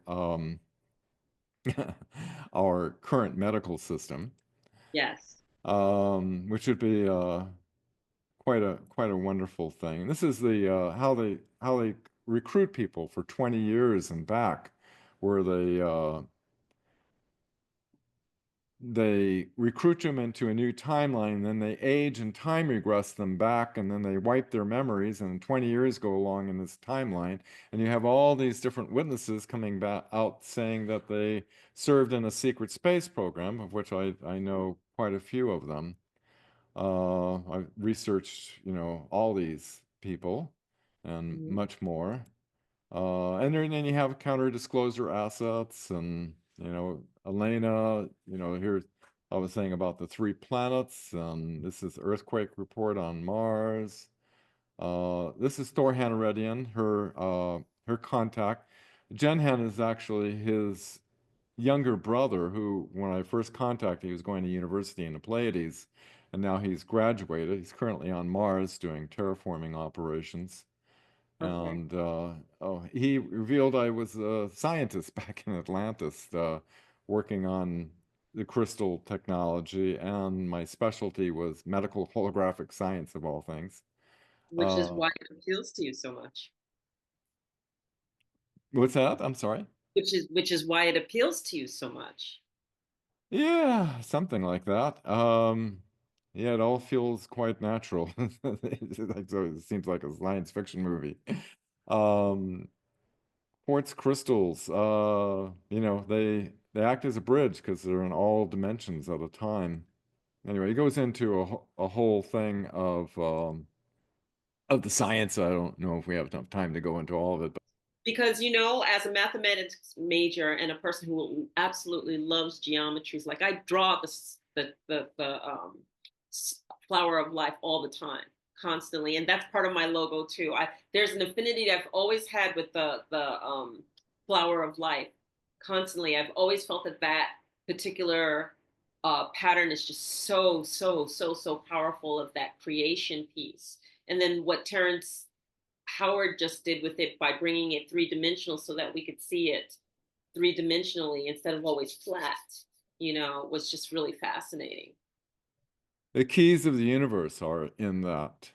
our current medical system, Yes. which would be quite a wonderful thing. This is the how they recruit people for 20 years and back, where they recruit them into a new timeline, then they age and time regress them back, and then they wipe their memories, and 20 years go along in this timeline, and you have all these different witnesses coming back out saying that they served in a secret space program, of which I know quite a few of them. I've researched, all these people and Mhm. much more. And then you have counter disclosure assets and, Elena, here I was saying about the three planets. This is earthquake report on Mars. This is Thor Hanaredian, her contact. Jenhan is actually his younger brother who, when I first contacted, he was going to university in the Pleiades, and now he's graduated. He's currently on Mars doing terraforming operations. Okay. And he revealed I was a scientist back in Atlantis, working on the crystal technology, and my specialty was medical holographic science of all things. Which is Uh, why it appeals to you so much. what's that? I'm sorry. Which is why it appeals to you so much. Yeah, something like that. Yeah, it all feels quite natural. So it seems like a science fiction movie. Um, Quartz crystals, they act as a bridge because they're in all dimensions at a time. Anyway, it goes into a whole thing of the science. I don't know if we have enough time to go into all of it, Because as a mathematics major and a person who absolutely loves geometries, like I draw the flower of life all the time, constantly, and that's part of my logo too. There's an affinity that I've always had with the flower of life. Constantly, I've always felt that particular pattern is just so powerful, of that creation piece. And then what Terrence Howard just did with it by bringing it three-dimensional so that we could see it three-dimensionally instead of always flat, was just really fascinating. the keys of the universe are in that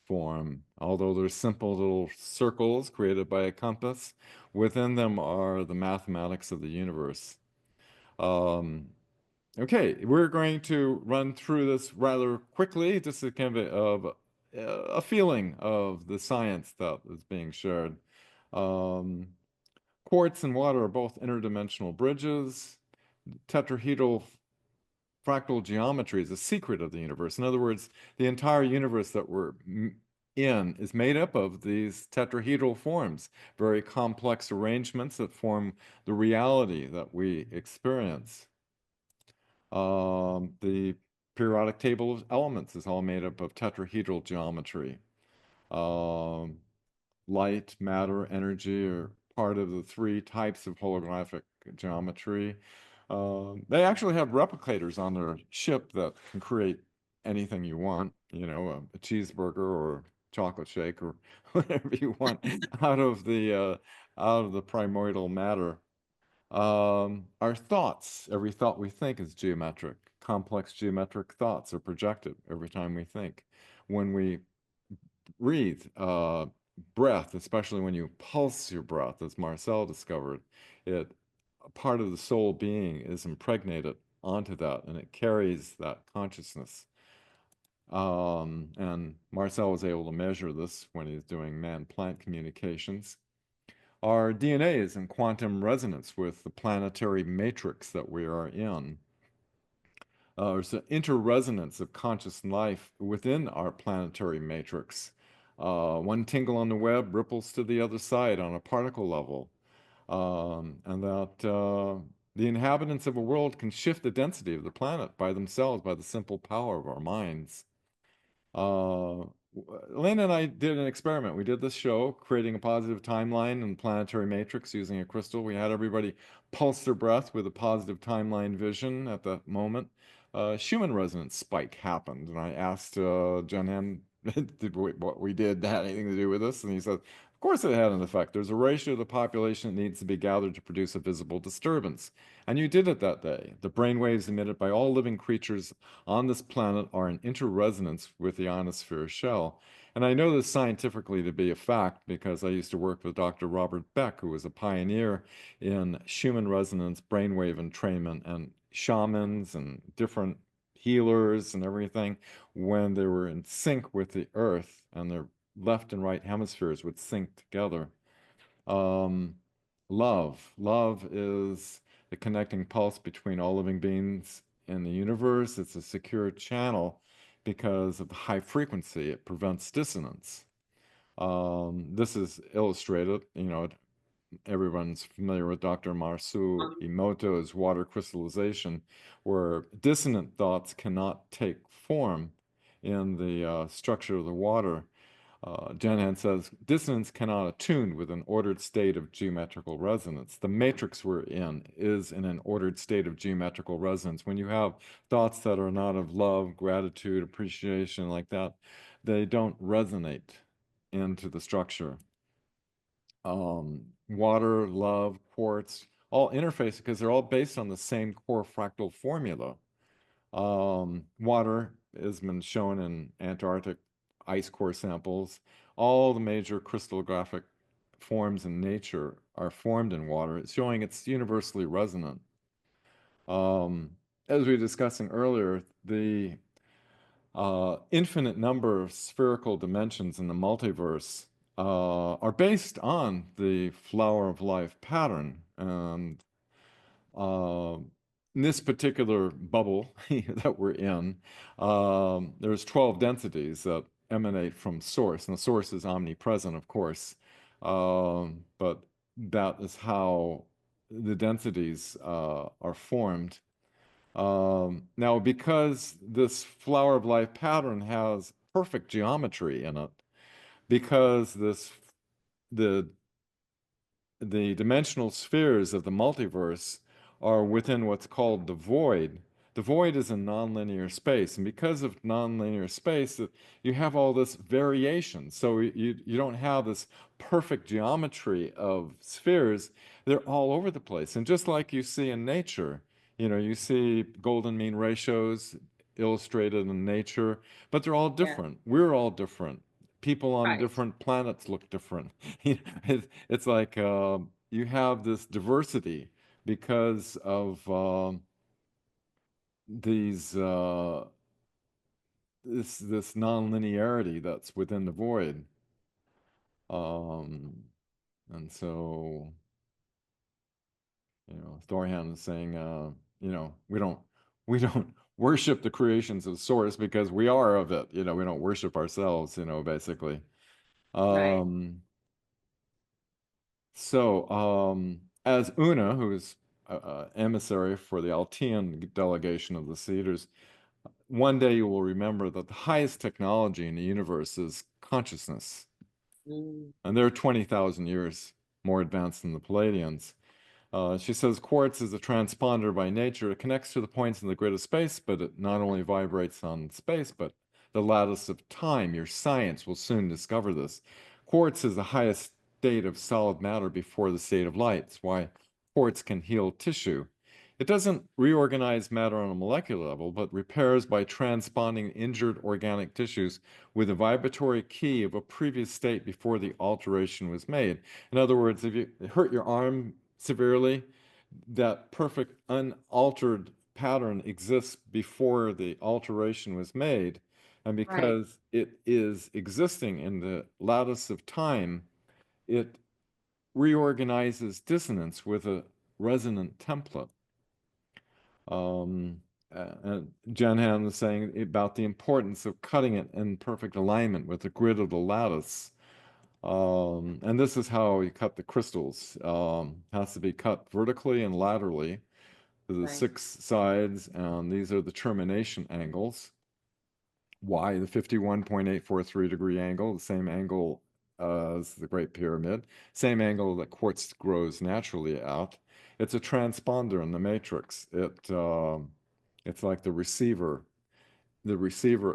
form. Although they're simple little circles created by a compass, within them are the mathematics of the universe. Um, Okay, we're going to run through this rather quickly, just to kind of a feeling of the science that is being shared. Um, Quartz and water are both interdimensional bridges. Tetrahedral fractal geometry is a secret of the universe. In other words, the entire universe that we're in is made up of these tetrahedral forms, very complex arrangements that form the reality that we experience. The periodic table of elements is all made up of tetrahedral geometry. Um, Light, matter, energy are part of the three types of holographic geometry. They actually have replicators on their ship that can create anything you want, a cheeseburger or chocolate shake or whatever you want out of the primordial matter. Our thoughts, every thought we think is geometric. Complex geometric thoughts are projected every time we think. When we breathe, breath, especially when you pulse your breath, as Marcel discovered, it a part of the soul being is impregnated onto that, and it carries that consciousness. And Marcel was able to measure this when he's doing man-plant communications. Our DNA is in quantum resonance with the planetary matrix that we are in. There's an interresonance of conscious life within our planetary matrix. One tingle on the web ripples to the other side on a particle level, and that the inhabitants of a world can shift the density of the planet by themselves by the simple power of our minds. Uh, Elena and I did an experiment. We did this show, creating a positive timeline in planetary matrix using a crystal. We had everybody pulse their breath with a positive timeline vision at that moment. Schumann resonance spike happened, and I asked John Hamm, what we did had anything to do with this? And he said, of course it had an effect. There's a ratio of the population that needs to be gathered to produce a visible disturbance. And you did it that day. The brain waves emitted by all living creatures on this planet are in interresonance with the ionosphere shell. And I know this scientifically to be a fact because I used to work with Dr. Robert Beck, who was a pioneer in Schumann resonance, brainwave entrainment, and shamans and different healers and everything when they were in sync with the earth and their left and right hemispheres would sync together. Um, love is the connecting pulse between all living beings in the universe. It's a secure channel because of the high frequency. It prevents dissonance. This is illustrated, everyone's familiar with Dr. Marsu Um, Emoto's water crystallization, where dissonant thoughts cannot take form in the structure of the water. Jenhan says, dissonance cannot attune with an ordered state of geometrical resonance. The matrix we're in is in an ordered state of geometrical resonance. When you have thoughts that are not of love, gratitude, appreciation, like that, they don't resonate into the structure. Water, love, quartz, all interface because they're all based on the same core fractal formula. Water has been shown in Antarctic ice core samples. All the major crystallographic forms in nature are formed in water. It's showing it's universally resonant. As we were discussing earlier, the infinite number of spherical dimensions in the multiverse are based on the flower of life pattern. And uh, in this particular bubble that we're in, there's 12 densities that emanate from source, and the source is omnipresent, of course. But that is how the densities are formed. Now, because this flower of life pattern has perfect geometry in it, because the the dimensional spheres of the multiverse are within what's called the void. The void is a nonlinear space, and because of nonlinear space, you have all this variation. So you don't have this perfect geometry of spheres. They're all over the place. And just like you see in nature, you see golden mean ratios illustrated in nature, but they're all yeah, different. We're all different. People on right. different planets look different. It's like you have this diversity because of these this nonlinearity that's within the void. Um, and so, Thorhan is saying, we don't worship the creations of Source because we are of it. We don't worship ourselves, basically. Right. As Una, who is emissary for the Altean delegation of the Cedars, one day you will remember that the highest technology in the universe is consciousness. Mm, And they're 20,000 years more advanced than the Pleiadians. She says quartz is a transponder by nature. It connects to the points in the grid of space, but it not only vibrates on space, but the lattice of time. Your science will soon discover this. Quartz is the highest state of solid matter before the state of light. It's why quartz can heal tissue. It doesn't reorganize matter on a molecular level, but repairs by transponding injured organic tissues with a vibratory key of a previous state before the alteration was made. In other words, if you hurt your arm severely, that perfect unaltered pattern exists before the alteration was made. And right. because it is existing in the lattice of time, it reorganizes dissonance with a resonant template. Um, and Janhan was saying about the importance of cutting it in perfect alignment with the grid of the lattice. And this is how you cut the crystals. Has to be cut vertically and laterally to the Right. 6 sides, and these are the termination angles. Y, the 51.843-degree angle, the same angle as the Great Pyramid, same angle that quartz grows naturally at. It's a transponder in the matrix. It's like the receiver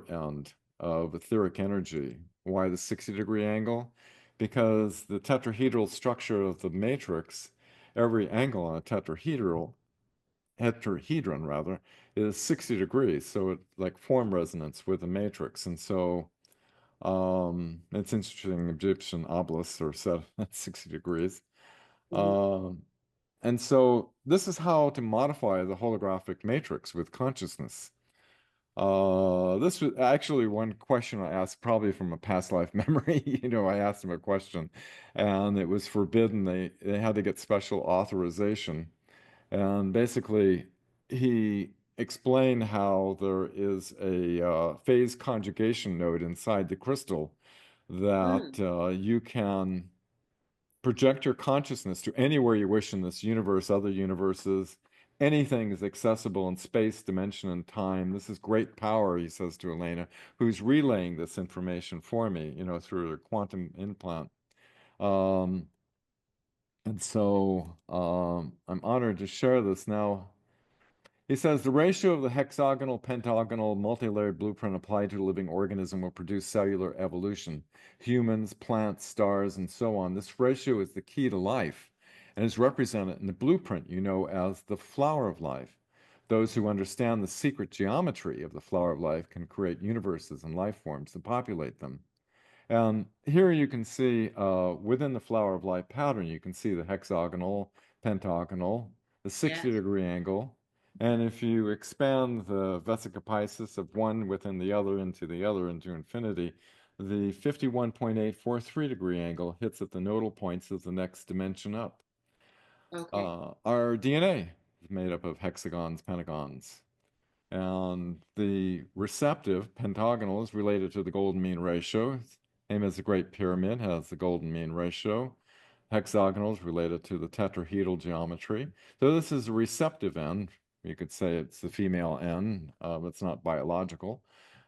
end of etheric energy. Why the 60-degree angle? Because the tetrahedral structure of the matrix, every angle on a tetrahedron rather, is 60 degrees. So it like form resonance with the matrix. And so it's interesting, Egyptian obelisks are set at 60 degrees. Mm, Um, and so this is how to modify the holographic matrix with consciousness. This was actually one question I asked, probably from a past life memory. I asked him a question, and it was forbidden. They had to get special authorization, and basically, he explained how there is a phase conjugation node inside the crystal that mm, you can project your consciousness to anywhere you wish in this universe, other universes. Anything is accessible in space, dimension, and time. This is great power, he says to Elena, who's relaying this information for me, through a quantum implant. Um, and so I'm honored to share this now. He says the ratio of the hexagonal, pentagonal, multi-layered blueprint applied to a living organism will produce cellular evolution. Humans, plants, stars, and so on. This ratio is the key to life and is represented in the blueprint you know as the flower of life. Those who understand the secret geometry of the flower of life can create universes and life forms to populate them. And here you can see within the flower of life pattern, you can see the hexagonal, pentagonal, the yes. 60-degree angle. And if you expand the vesica piscis of one within the other into infinity, the 51.843-degree angle hits at the nodal points of the next dimension up. Okay. Our DNA is made up of hexagons, pentagons. And the receptive pentagonal is related to the golden mean ratio. Same as the Great Pyramid has the golden mean ratio. Hexagonal is related to the tetrahedral geometry. So this is a receptive end. You could say it's the female end, but it's not biological.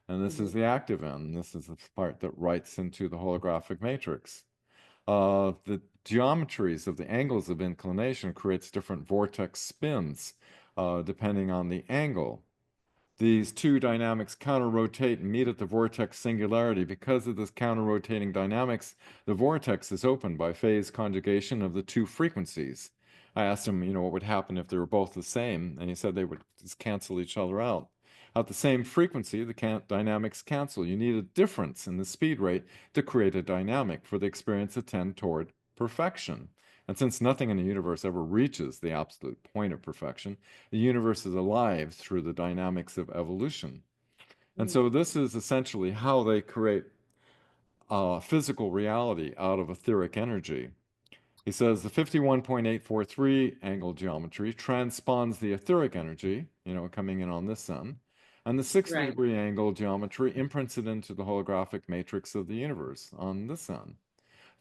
And this Hmm. is the active end. This is the part that writes into the holographic matrix. The geometries of the angles of inclination creates different vortex spins, depending on the angle. These two dynamics counter-rotate and meet at the vortex singularity. Because of this counter-rotating dynamics, the vortex is opened by phase conjugation of the two frequencies. I asked him, what would happen if they were both the same, and he said they would just cancel each other out. At the same frequency, the dynamics cancel. You need a difference in the speed rate to create a dynamic for the experience to tend toward perfection. And since nothing in the universe ever reaches the absolute point of perfection, the universe is alive through the dynamics of evolution. And Mm. so this is essentially how they create physical reality out of etheric energy. He says the 51.843 angle geometry transpons the etheric energy, coming in on this sun, and the 60 Right. degree angle geometry imprints it into the holographic matrix of the universe on the sun.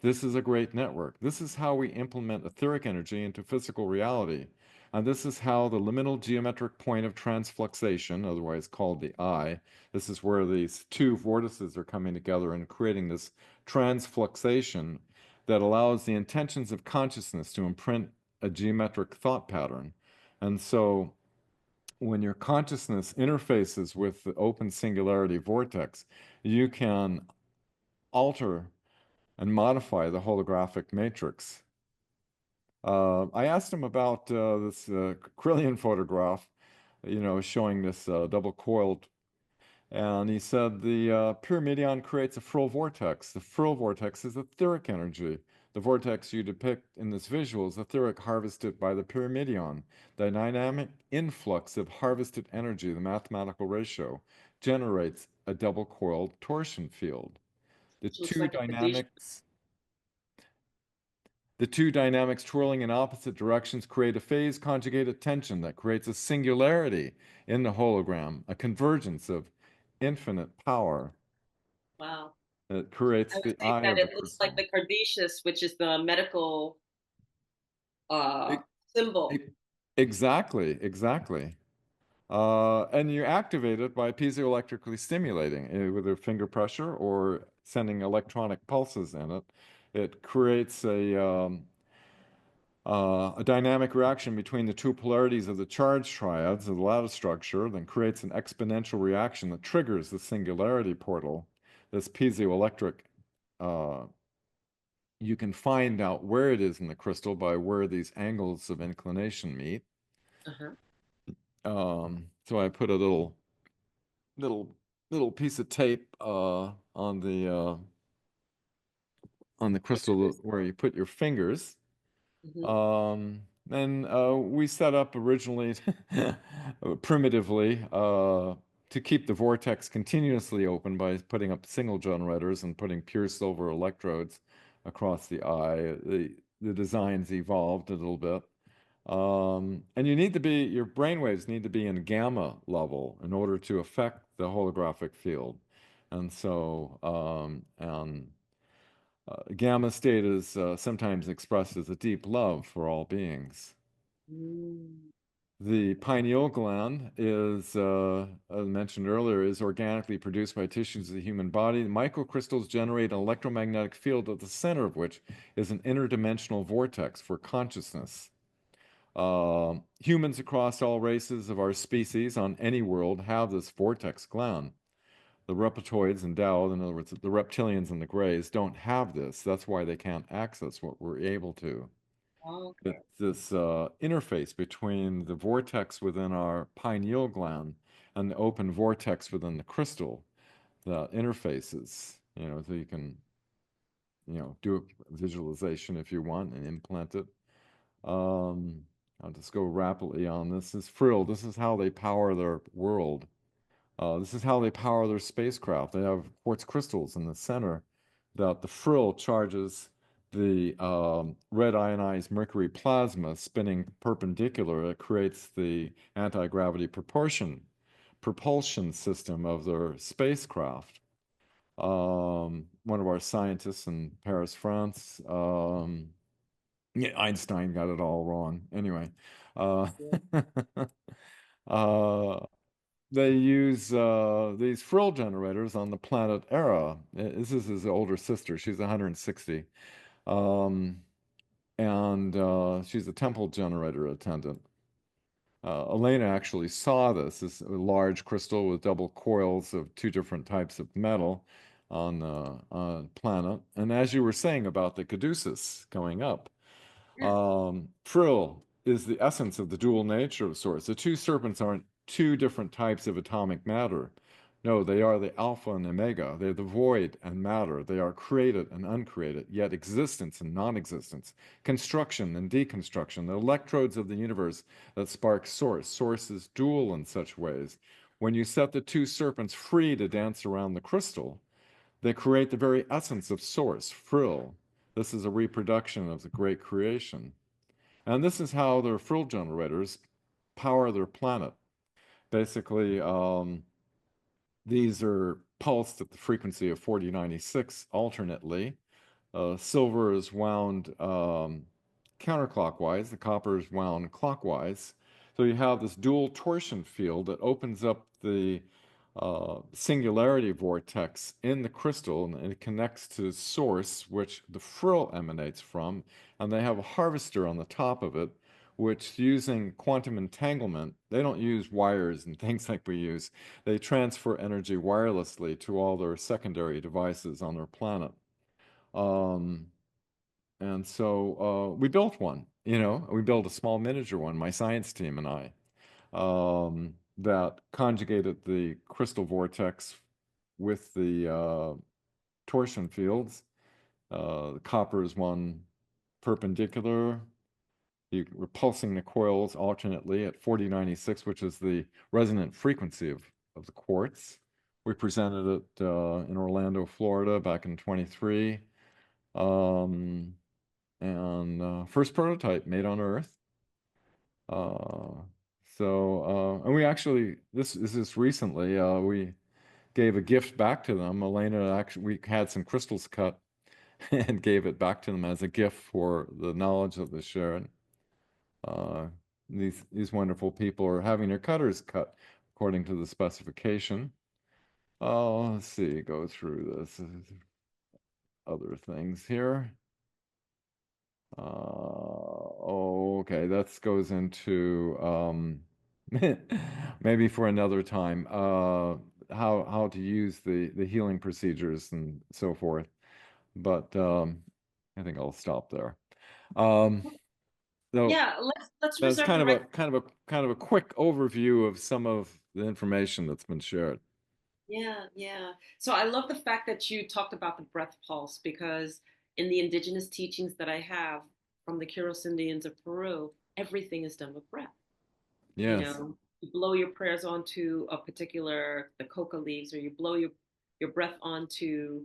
This is a great network. This is how we implement etheric energy into physical reality. And this is how the liminal geometric point of transfluxation, otherwise called the eye, this is where these two vortices are coming together and creating this transfluxation that allows the intentions of consciousness to imprint a geometric thought pattern. And so when your consciousness interfaces with the open singularity vortex, you can alter and modify the holographic matrix. I asked him about this Krillian photograph, showing this double coiled, and he said the pyramidion creates a frill vortex. The frill vortex is etheric energy. The vortex you depict in this visual is etheric harvested by the pyramidion. The dynamic influx of harvested energy, the mathematical ratio, generates a double coiled torsion field. The Which looks two like a caduceus. dynamics The two dynamics twirling in opposite directions create a phase conjugated tension that creates a singularity in the hologram, a convergence of infinite power Wow. that I creates was the saying eye that of the it looks like crystal. the caduceus, which is the medical uh, E- symbol. e- Exactly, exactly. And you activate it by piezoelectrically stimulating with a finger pressure or sending electronic pulses in it. It creates a dynamic reaction between the two polarities of the charge triads of the lattice structure, then creates an exponential reaction that triggers the singularity portal. This piezoelectric, uh, you can find out where it is in the crystal by where these angles of inclination meet. Uh-huh. So I put a little, little piece of tape on the crystal where you put your fingers. Mm-hmm. Um, and we set up originally primitively to keep the vortex continuously open by putting up single generators and putting pure silver electrodes across the eye. The designs evolved a little bit. And your brainwaves need to be in gamma level in order to affect the holographic field. And so, gamma state is sometimes expressed as a deep love for all beings. Mm. The pineal gland is, as mentioned earlier, is organically produced by tissues of the human body. The microcrystals generate an electromagnetic field at the center of which is an interdimensional vortex for consciousness. Humans across all races of our species on any world have this vortex gland. The reptoids and Tao, in other words, the reptilians and the Greys, don't have this. That's why they can't access what we're able to. Okay. It's this interface between the vortex within our pineal gland and the open vortex within the crystal that interfaces, so you can, do a visualization if you want and implant it. Um, I'll just go rapidly on this. This is frill. This is how they power their world. This is how they power their spacecraft. They have quartz crystals in the center that the frill charges the red ionized mercury plasma spinning perpendicular. It creates the anti-gravity propulsion system of their spacecraft. One of our scientists in Paris, France, yeah, Einstein got it all wrong. Anyway, uh, Yeah. uh, they use these frill generators on the planet Era. This is his older sister. She's 160. Um, and she's a temple generator attendant. Elena actually saw this large crystal with double coils of two different types of metal on the planet. And as you were saying about the caduceus going up, Yeah. frill is the essence of the dual nature of source. The two serpents aren't two different types of atomic matter. No, they are the alpha and omega. They're the void and matter. They are created and uncreated, yet existence and non-existence, construction and deconstruction, the electrodes of the universe that spark source. Source is dual in such ways. When you set the two serpents free to dance around the crystal, they create the very essence of source, frill. This is a reproduction of the great creation. And this is how their frill generators power their planet. Basically, these are pulsed at the frequency of 4096 alternately. Silver is wound counterclockwise, the copper is wound clockwise. So you have this dual torsion field that opens up the singularity vortex in the crystal, and it connects to source, which the frill emanates from, and they have a harvester on the top of it, which using quantum entanglement, they don't use wires and things like we use. They transfer energy wirelessly to all their secondary devices on their planet. Um, and so we built one, we built a small miniature one, my science team and I, that conjugated the crystal vortex with the torsion fields. The copper is one perpendicular. You're repulsing the coils alternately at 4096, which is the resonant frequency of the quartz. We presented it in Orlando, Florida back in 23. Um, and first prototype made on Earth. Uh, and we actually, this is just recently, we gave a gift back to them. Elena, actually, we had some crystals cut and gave it back to them as a gift for the knowledge that they shared. Uh, these wonderful people are having their cutters cut according to the specification. Let's see, go through this. Other things here. Okay, that goes into maybe for another time. How to use the healing procedures and so forth. But I think I'll stop there. Um, so Yeah, let's that's reserve the right. kind of a quick overview of some of the information that's been shared. Yeah, yeah. So I love the fact that you talked about the breath pulse because in the indigenous teachings that I have from the Quiros Indians of Peru, everything is done with breath. You Yes, know, you blow your prayers onto a particular the coca leaves, or you blow your breath onto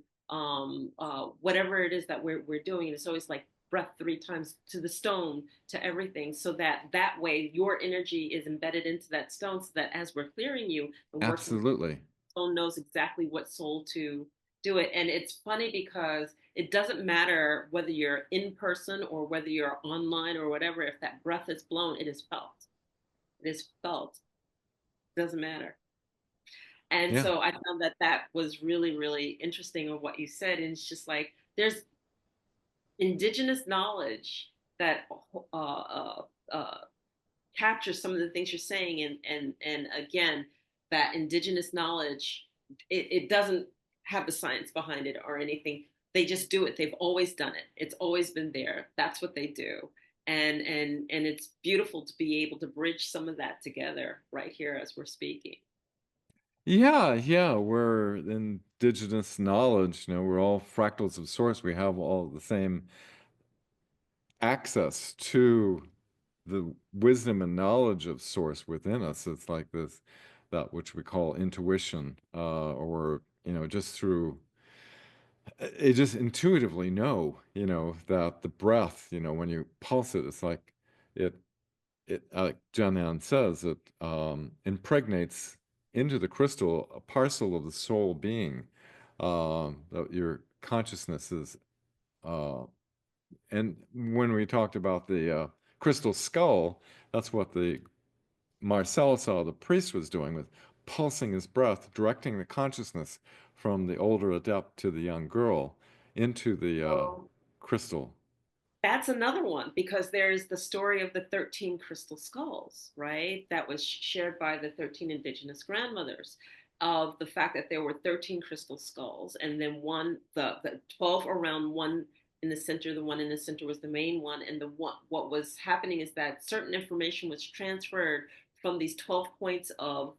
whatever it is that we're doing. And it's always like breath three times to the stone, to everything, so that way your energy is embedded into that stone, so that as we're clearing you and working, absolutely. soul knows exactly what soul to do it. And it's funny because it doesn't matter whether you're in person or whether you're online or whatever. If that breath is blown, it is felt. It is felt. It doesn't matter. And Yeah. so I found that that was really, really interesting of what you said. And it's just like there's indigenous knowledge that uh, uh, uh, captures some of the things you're saying, and again, that indigenous knowledge, it doesn't have the science behind it or anything. They just do it. They've always done it. It's always been there. That's what they do. And it's beautiful to be able to bridge some of that together right here as we're speaking. Yeah, yeah, we're indigenous knowledge, we're all fractals of source. We have all the same access to the wisdom and knowledge of source within us. It's like this, that which we call intuition, or, just through it, just intuitively know, that the breath, when you pulse it, it's like it like Janan says, it impregnates into the crystal a parcel of the soul being, that your consciousness is. And when we talked about the crystal skull, that's what the Marcel saw the priest was doing, with pulsing his breath, directing the consciousness from the older adept to the young girl into the So crystal. that's another one because there's the story of the 13 crystal skulls, right? That was shared by the 13 indigenous grandmothers, of the fact that there were 13 crystal skulls, and then the 12 around, one in the center. The one in the center was the main one. And what was happening is that certain information was transferred from these 12 points of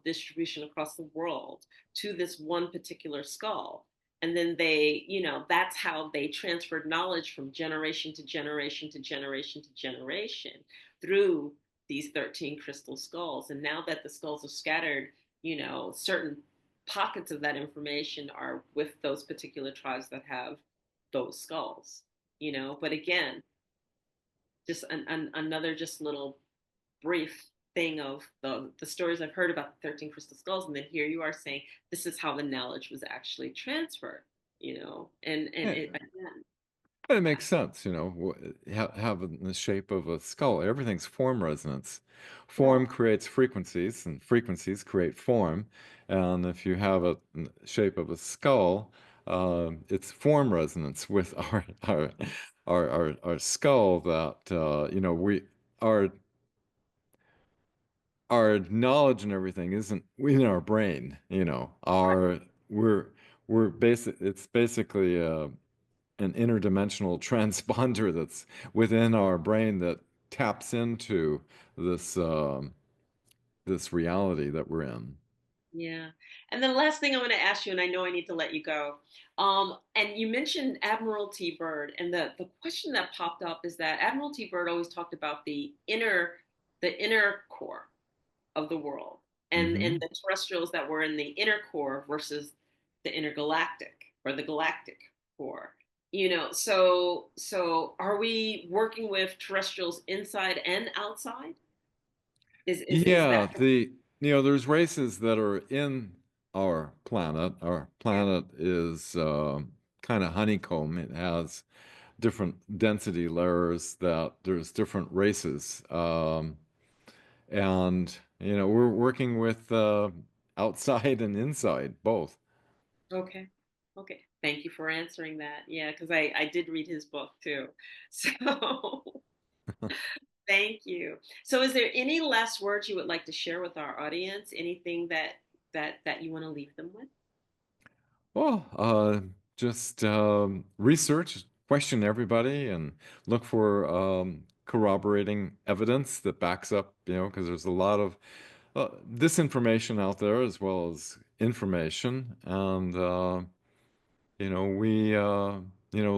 distribution across the world to this one particular skull. And then they, that's how they transferred knowledge from generation to generation to generation to generation through these 13 crystal skulls. And now that the skulls are scattered, certain pockets of that information are with those particular tribes that have those skulls, but again, just another just little brief thing of the stories I've heard about the 13 crystal skulls, and then here you are saying this is how the knowledge was actually transferred, and Yeah, it again. but it makes sense, having the shape of a skull. Everything's form resonance. Right. Form creates frequencies, and frequencies create form. And if you have a shape of a skull, it's form resonance with our skull that our our knowledge and everything isn't in our brain. Our we're it's basically an interdimensional transponder that's within our brain that taps into this this reality that we're in. Yeah. And then the last thing I want to ask you, and I know I need to let you go. And you mentioned Admiralty Byrd, and the question that popped up is that Admiralty Byrd always talked about the inner core of the world, and Hmm. the terrestrials that were in the inner core versus the intergalactic or the galactic core. So are we working with terrestrials inside and outside? Is Yeah, that there's races that are in our planet. Our yeah? planet is kind of honeycomb. It has different density layers that there's different races. And we're working with outside and inside both. Okay. Okay. Thank you for answering that. Yeah, because I did read his book too. So thank you. So is there any last words you would like to share with our audience? Anything that you want to leave them with? Well, just research, question everybody, and look for corroborating evidence that backs up, because there's a lot of disinformation out there as well as information. And,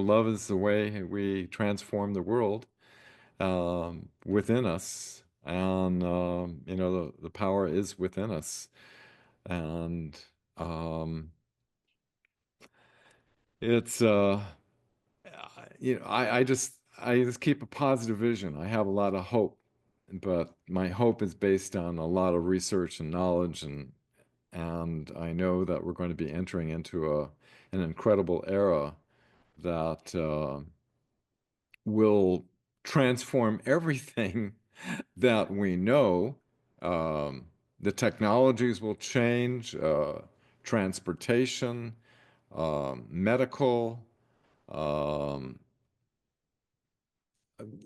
love is the way we transform the world within us. And, the power is within us. And, um, it's I just keep a positive vision. I have a lot of hope, but my hope is based on a lot of research and knowledge, and I know that we're going to be entering into an incredible era that will transform everything that we know. Um, the technologies will change, transportation, medical. Um,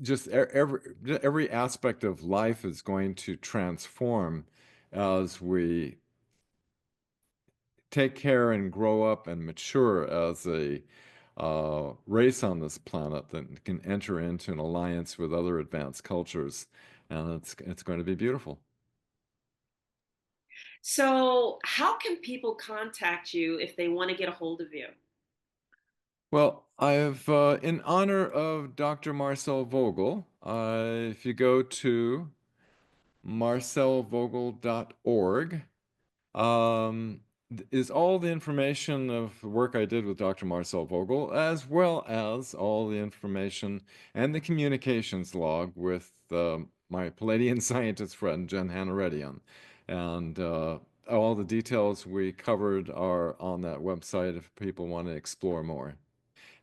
just every aspect of life is going to transform as we take care and grow up and mature as a race on this planet that can enter into an alliance with other advanced cultures, and it's going to be beautiful. So how can people contact you if they want to get a hold of you? Well, I've in honor of Dr. Marcel Vogel, if you go to marcelvogel.org, um, is all the information of the work I did with Dr. Marcel Vogel, as well as all the information and the communications log with my Pleiadean scientist friend, Jen Hanaredian. And all the details we covered are on that website if people want to explore more.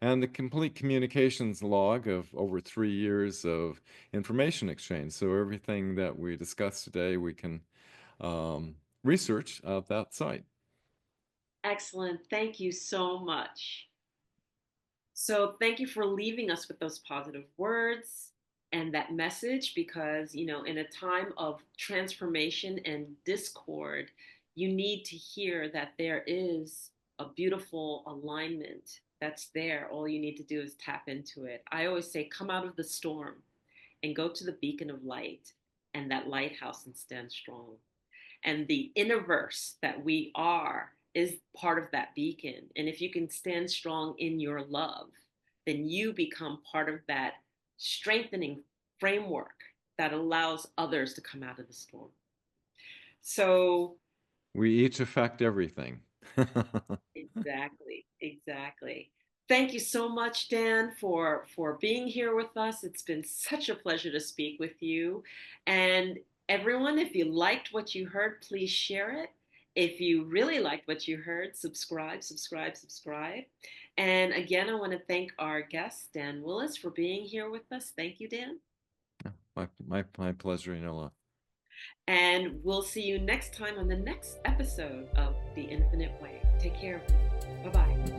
And the complete communications log of over 3 years of information exchange. So everything that we discussed today, we can research at that site. Excellent. Thank you so much. So thank you for leaving us with those positive words and that message because, in a time of transformation and discord, you need to hear that there is a beautiful alignment that's there. All you need to do is tap into it. I always say, come out of the storm and go to the beacon of light and that lighthouse and stand strong. And the innerverse that we are is part of that beacon. And if you can stand strong in your love, then you become part of that strengthening framework that allows others to come out of the storm. So, We each affect everything. exactly, exactly. Thank you so much, Dan, for being here with us. It's been such a pleasure to speak with you. And everyone, if you liked what you heard, please share it. If you really liked what you heard, subscribe, subscribe, subscribe. And again, I want to thank our guest, Dan Willis, for being here with us. Thank you, Dan. My pleasure, Enola. And we'll see you next time on the next episode of The Infinite Way. Take care. Bye bye.